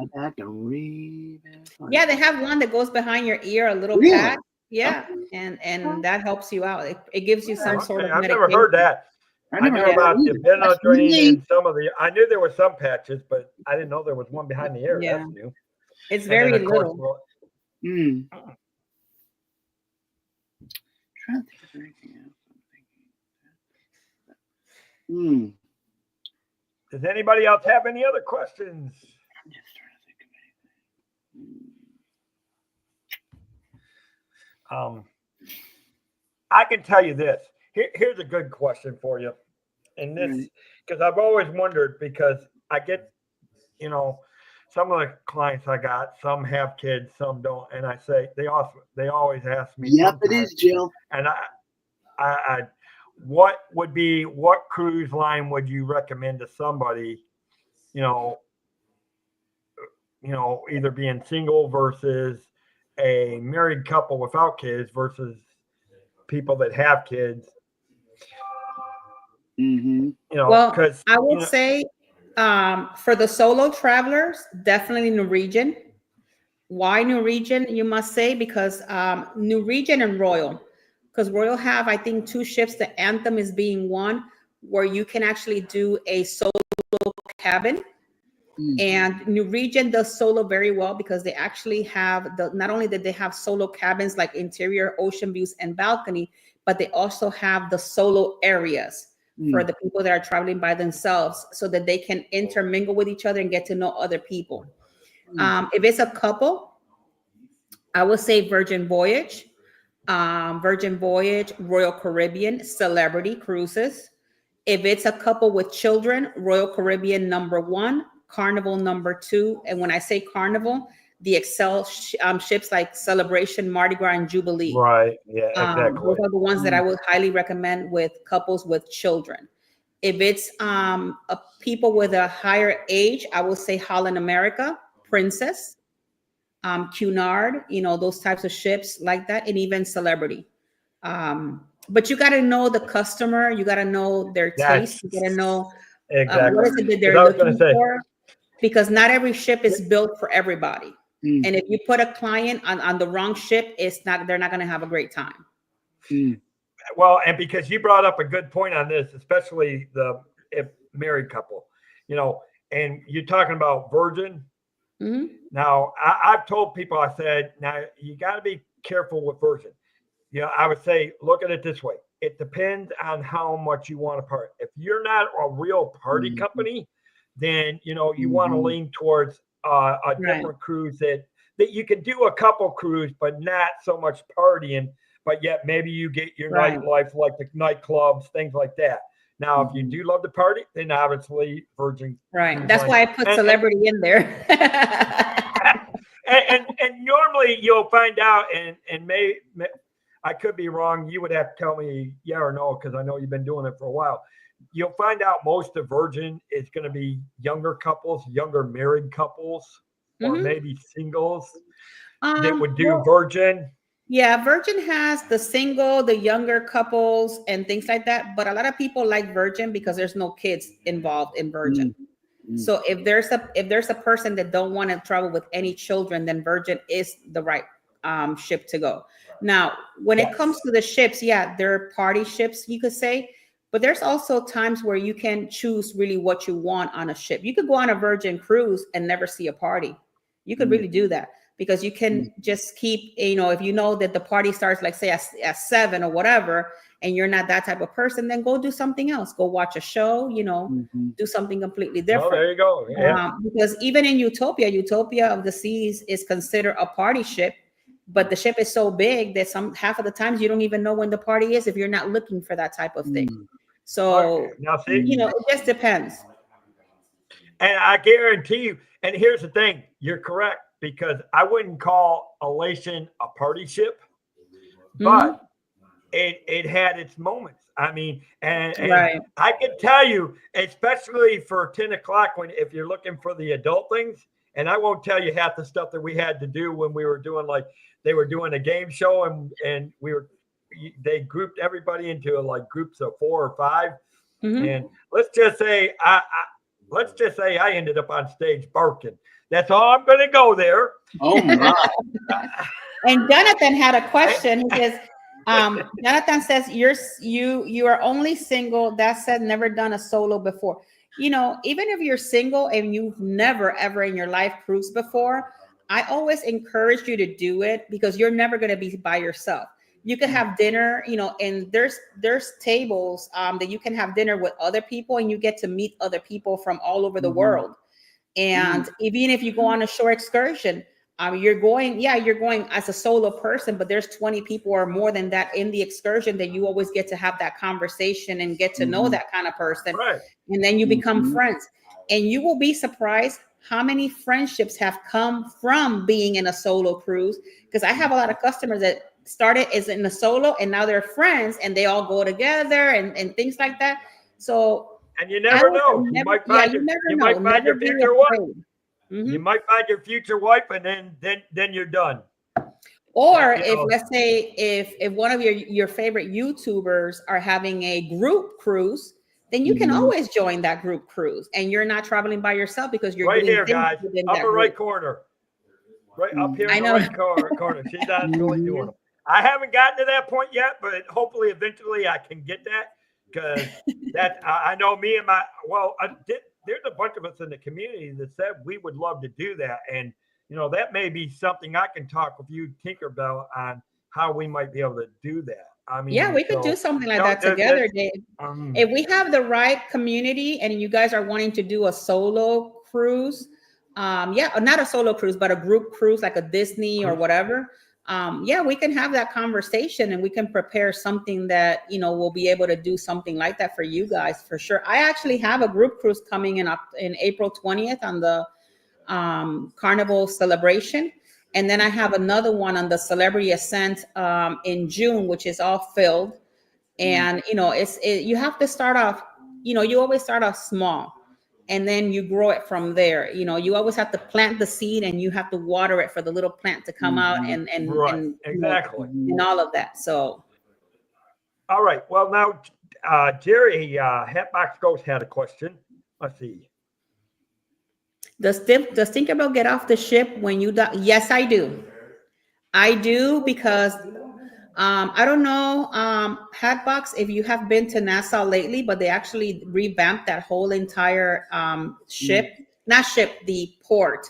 they have one that goes behind your ear, a little patch. Yeah, and that helps you out. It gives you some sort of medication. I've never heard that. I knew about the Benadryl and some of the. I knew there were some patches, but I didn't know there was one behind the ear. Yeah. That's new. It's very little. Trying to think of anything else. Does anybody else have any other questions? I'm just trying to think of anything. I can tell you this. Here's a good question for you. And this, because I've always wondered, because I get, some of the clients I got, some have kids, some don't. And I say, they always ask me. Yep, it is, Jill. And what cruise line would you recommend to somebody, either being single versus a married couple without kids versus people that have kids? Well, I would say for the solo travelers, definitely Norwegian. Why Norwegian, you must say? Because Norwegian and Royal. Because Royal have, I think, 2 ships. The Anthem is being one, where you can actually do a solo cabin. And Norwegian does solo very well, because they actually have not only did they have solo cabins like interior, ocean views, and balcony, but they also have the solo areas for the people that are traveling by themselves, so that they can intermingle with each other and get to know other people. If it's a couple, I would say Virgin Voyage, Royal Caribbean, Celebrity Cruises. If it's a couple with children, Royal Caribbean #1, Carnival #2. And when I say Carnival, the Excel ships like Celebration, Mardi Gras, and Jubilee. Right. Yeah, exactly. Those are the ones that I would highly recommend with couples with children. If it's people with a higher age, I would say Holland America, Princess, Cunard, those types of ships like that, and even Celebrity. But you got to know the customer. You got to know their taste. You got to know what is it that they're looking for. Because not every ship is built for everybody. And if you put a client on the wrong ship, they're not going to have a great time. Well, and because you brought up a good point on this, especially the married couple, and you're talking about Virgin. Now, I've told people, I said, now you got to be careful with Virgin. I would say, look at it this way. It depends on how much you want to party. If you're not a real party company, then, you want to lean towards a different cruise that you can do a couple cruise, but not so much partying. but yet maybe you get your Right. nightlife like the nightclubs, things like that. Now, if you do love to party, then obviously Virgin. Right. Cruise That's Line- why I put celebrity in there. and normally you'll find out, and may I could be wrong. You would have to tell me yeah or no because I know you've been doing it for a while. You'll find out most of Virgin is going to be younger couples, younger married couples, or maybe singles that would do Virgin. Yeah, Virgin has the single, the younger couples, and things like that. But a lot of people like Virgin because there's no kids involved in Virgin. So if there's a person that don't want to travel with any children, then Virgin is the right ship to go. Now, when it comes to the ships, yeah, they're party ships, you could say. But there's also times where you can choose really what you want on a ship. You could go on a Virgin cruise and never see a party. You could really do that because you can just keep, if you know that the party starts, like say at 7 or whatever, and you're not that type of person, then go do something else. Go watch a show, do something completely different. Oh, there you go. Yeah. Because even in Utopia of the Seas is considered a party ship, but the ship is so big that half of the times you don't even know when the party is if you're not looking for that type of thing. So, now, see, it just depends. And I guarantee you, and here's the thing, you're correct, because I wouldn't call Elation a party ship, but it had its moments. I mean, and Right. I can tell you, especially for 10 o'clock, if you're looking for the adult things, and I won't tell you half the stuff that we had to do when we were doing, like, they were doing a game show and they grouped everybody into like groups of 4 or 5. And let's just say I ended up on stage barking. That's all I'm going to go there. Oh my! And Jonathan had a question. He says, Jonathan says, you are only single. That said, never done a solo before. Even if you're single and you've never ever in your life cruised before, I always encourage you to do it because you're never going to be by yourself. You can have dinner, and there's tables that you can have dinner with other people, and you get to meet other people from all over the world. And even if you go on a shore excursion, you're going as a solo person, but there's 20 people or more than that in the excursion that you always get to have that conversation and get to know that kind of person. Right. And then you become friends. And you will be surprised how many friendships have come from being in a solo cruise. Because I have a lot of customers that started as in a solo and now they're friends and they all go together and things like that. So, and you never know. You might find your future wife. You might find your future wife, and then you're done. Or let's say if one of your favorite YouTubers are having a group cruise, then you can always join that group cruise, and you're not traveling by yourself because you're right doing here, guys, upper right corner, right up here in the right corner. She's actually doing them. I haven't gotten to that point yet, but hopefully, eventually, I can get that because I know me and there's a bunch of us in the community that said we would love to do that, and that may be something I can talk with you, Tinkerbell, on how we might be able to do that. I mean, yeah, we could do something like that together, Dave. If we have the right community and you guys are wanting to do a solo cruise, not a solo cruise, but a group cruise like a Disney or whatever. We can have that conversation and we can prepare something that, we'll be able to do something like that for you guys for sure. I actually have a group cruise coming in April 20th on the Carnival Celebration. And then I have another one on the Celebrity Ascent in June, which is all filled. And, you have to start off, you always start off small. And then you grow it from there. You always have to plant the seed and you have to water it for the little plant to come out and exactly. And all of that. So, all right. Well, now Jerry Hatbox Ghost had a question. Let's see. Does Tinkerbell get off the ship when you die? Yes, I do. I do because I don't know, Hatbox, if you have been to Nassau lately, but they actually revamped that whole entire the port.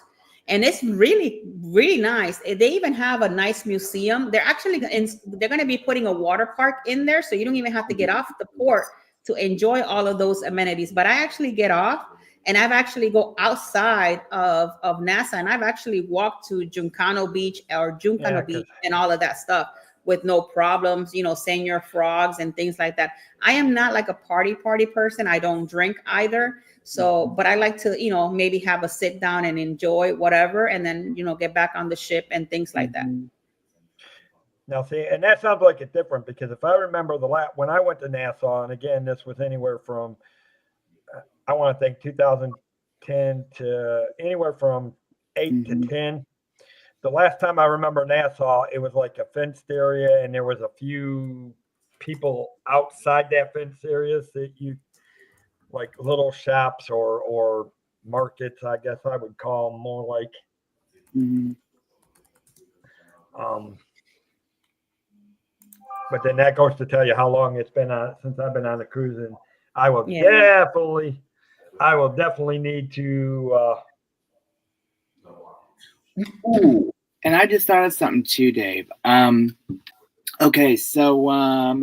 And it's really, really nice. They even have a nice museum. They're going to be putting a water park in there. So you don't even have to get off the port to enjoy all of those amenities. But I actually get off and I've actually go outside of Nassau and I've actually walked to Juncano Beach Beach and all of that stuff. with no problems, saying your frogs and things like that. I am not like a party person. I don't drink either. So, but I like to, maybe have a sit down and enjoy whatever, and then, get back on the ship and things like that. Now, see, and that sounds like it's different, because if I remember when I went to Nassau, and again, this was anywhere from, I want to think 2010 to anywhere from 8 to 10. The last time I remember Nassau, it was like a fenced area, and there was a few people outside that fenced areas that like little shops or markets, I guess I would call them more like. But then that goes to tell you how long it's been since I've been on the cruise, and I will definitely need to. Ooh, and I just thought of something too, Dave. Okay, so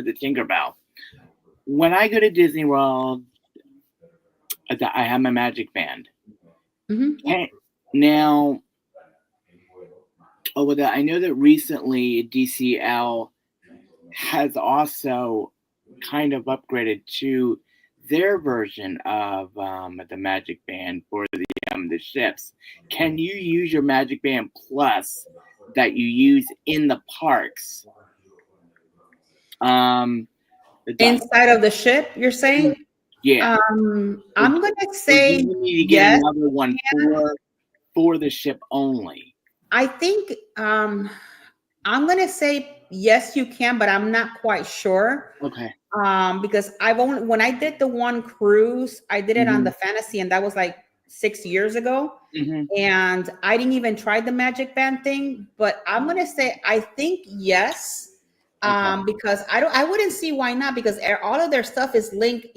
the Tinkerbell. When I go to Disney World, I have my magic band. Now, I know that recently DCL has also kind of upgraded to their version of the magic band for the ships. Can you use your magic band plus that you use in the parks? Inside of the ship, you're saying? Yeah. I'm gonna say you need to get another one for the ship only. I think I'm gonna say yes, you can, but I'm not quite sure. Okay. Because when I did the one cruise, I did it on the Fantasy, and that was like 6 years ago. And I didn't even try the magic band thing, but I'm gonna say I think yes. Because I wouldn't see why not, because all of their stuff is linked,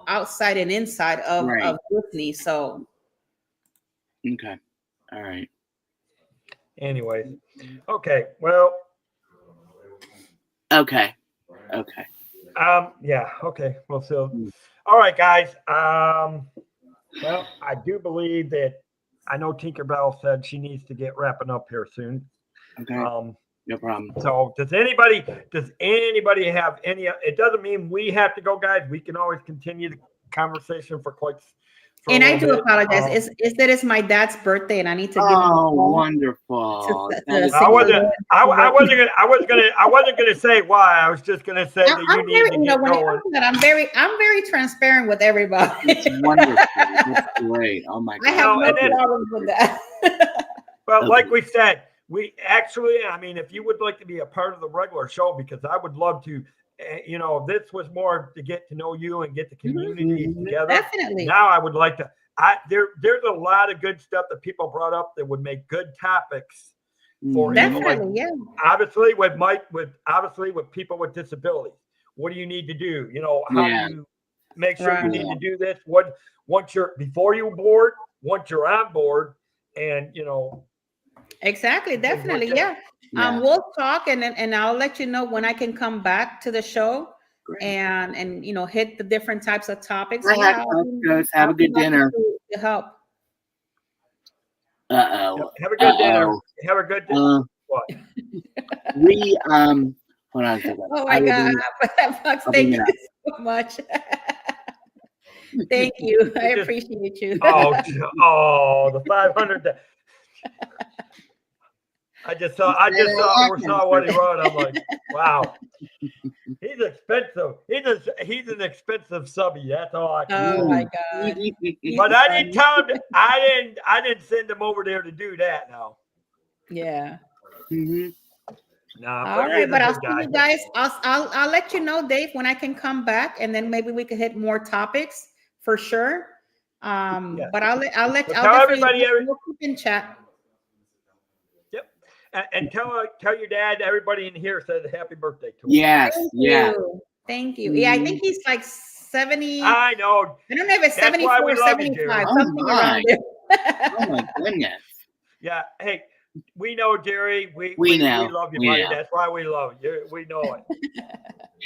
outside and inside of Disney. So okay, all right. Anyways, okay, well, okay. Yeah, okay. Well, so, all right, guys. Well, I do believe that I know Tinkerbell said she needs to get wrapping up here soon. Okay. No problem. So does anybody have any, it doesn't mean we have to go, guys. We can always continue the conversation for and I do apologize. It's my dad's birthday, and I need to give him a call. Wonderful. I wasn't gonna say why. I was just gonna say that you need to get going. I'm very transparent with everybody. It's wonderful. That's great. Oh my God. I have no problems with that. Well, like we said, we actually, I mean, if you would like to be a part of the regular show, because I would love to, this was more to get to know you and get the community together. Definitely. Now I would like to, there's a lot of good stuff that people brought up that would make good topics for definitely, obviously with people with disabilities. What do you need to do? How do you make sure you need to do this? Before you board, once you're on board, and exactly, definitely, we'll talk, and I'll let you know when I can come back to the show. Great. and hit the different types of topics. Have a good dinner. To help. Uh-oh. Have a good dinner. Have a good dinner. What? We hold on a second. Oh my God, thank you so much. Thank you. I appreciate you. The 500. I just saw what he wrote. I'm like, wow, he's expensive. He's an expensive subby. That's all I can. Oh my God! But I didn't tell him. I didn't send him over there to do that. Now. Yeah. Nah, all right, but I'll see you guys. I'll let you know, Dave, when I can come back, and then maybe we could hit more topics for sure. But I'll tell everybody. We'll keep in chat. And tell your dad, everybody in here said happy birthday to him. Yes, Thank you. Yeah, I think he's like 70. I know. I don't know if it's 74 or 75, something around there. Oh my goodness. Yeah. Hey, we know, Jerry. We know. love you, buddy. That's why we love you. We know it.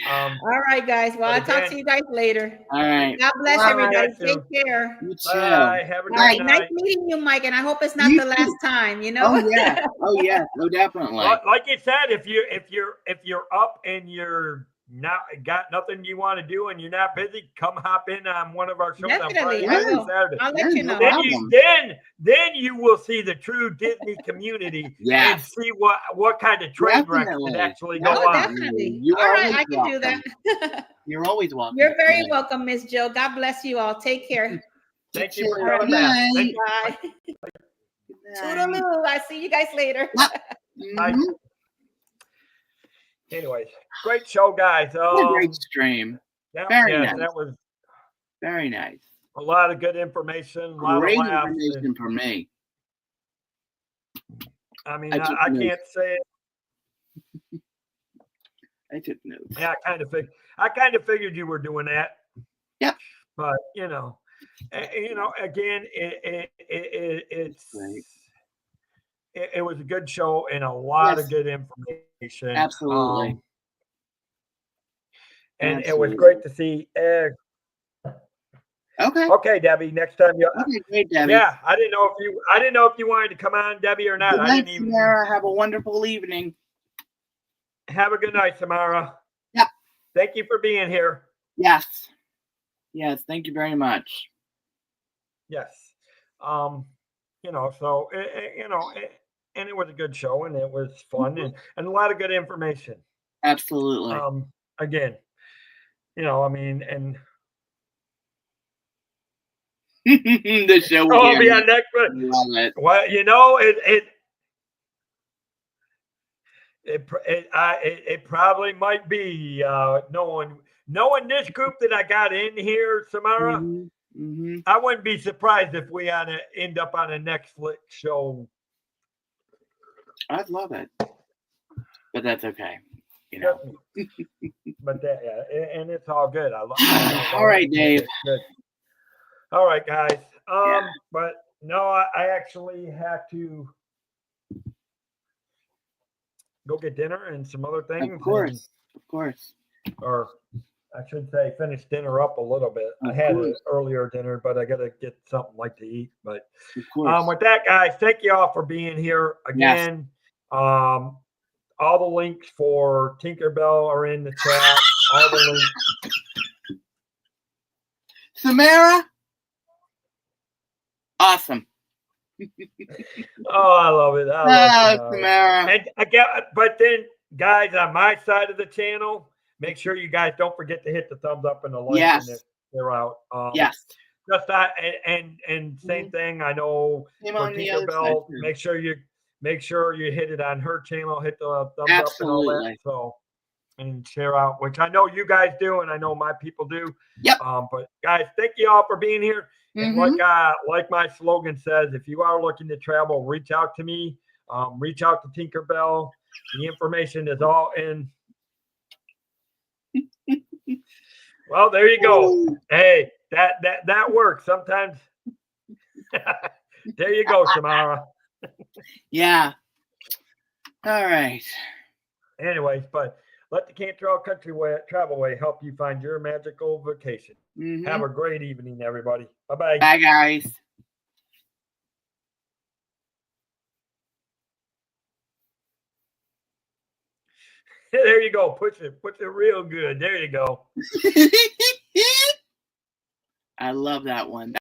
All right, guys. Well, I'll talk to you guys later. All right. God bless Bye. everybody. You Take care. You too. Bye. Have a Nice good night. meeting you, Mike, and I hope it's not You the too. last time. You know. Oh yeah. Oh yeah. Oh definitely. Like you said, if you're up and you're not got nothing you want to do and you're not busy, come hop in on one of our shows on Definitely, Friday I night and will. Saturday. I'll let you know. Then you will see the true Disney community Yes. and see what kind of train wrecks Definitely. that actually go Oh, on. definitely. You're All right, always I can do welcome. that. You're always welcome. You're very welcome, Miss Jill. God bless you all. Take care. Thank You you for too. coming back. Thank you. Bye. Good night. Toodaloo. I'll see you guys later. Bye. Mhm. Anyways, great show, guys. What a great stream. Very nice. That was Very nice. a lot of good information, a lot Great of laughs. information for me. I mean, I took I notes. can't say it. I took notes. Yeah, I kind of figured you were doing that. Yep. But again, it was a good show and a lot of good information. Absolutely. And it was great to see Egg. Okay. Okay, Debbie. Next time you. Okay, great, Debbie. Yeah, I didn't know if you wanted to come on, Debbie, or not. Good I night, didn't even. Samara. Have a wonderful evening. Have a good night, Samara. Yep. Thank you for being here. Yes. Yes. Thank you very much. Yes. So and it was a good show and it was fun and a lot of good information. Absolutely. Again, and The show will I'll be on next one. Love it. Well, it probably might be knowing this group that I got in here, Samara. Mm-hmm. I wouldn't be surprised if we end up on a Netflix show. I'd love it, but that's okay. But and it's all good. I love. All right, Dave. Good. All right, guys. But no, I actually had to go get dinner and some other things. Of course. Or I should say, finish dinner up a little bit. I had an earlier dinner, but I got to get something like to eat. But with that, guys, thank you all for being here again. Yes. All the links for Tinkerbell are in the chat. All the links. Samara, awesome. Oh, I love it. I love Samara. And but then, guys, on my side of the channel, make sure you guys don't forget to hit the thumbs up and the like. Yes. And they're out. Yes. Just that, and same thing. I know for Tinkerbell, make sure you hit it on her channel, hit the thumbs up and all that. So, and share out, which I know you guys do, and I know my people do. Yep. But guys, thank you all for being here. And like my slogan says, if you are looking to travel, reach out to me. Reach out to Tinkerbell. The information is all in. Well, there you go. Hey, that works sometimes. There you go, Samara. Yeah. All right. Anyways, but let the Cantrell Travelway help you find your magical vacation. Have a great evening, everybody. Bye-bye. Bye, guys. There you go. Push it real good. There you go. I love that one.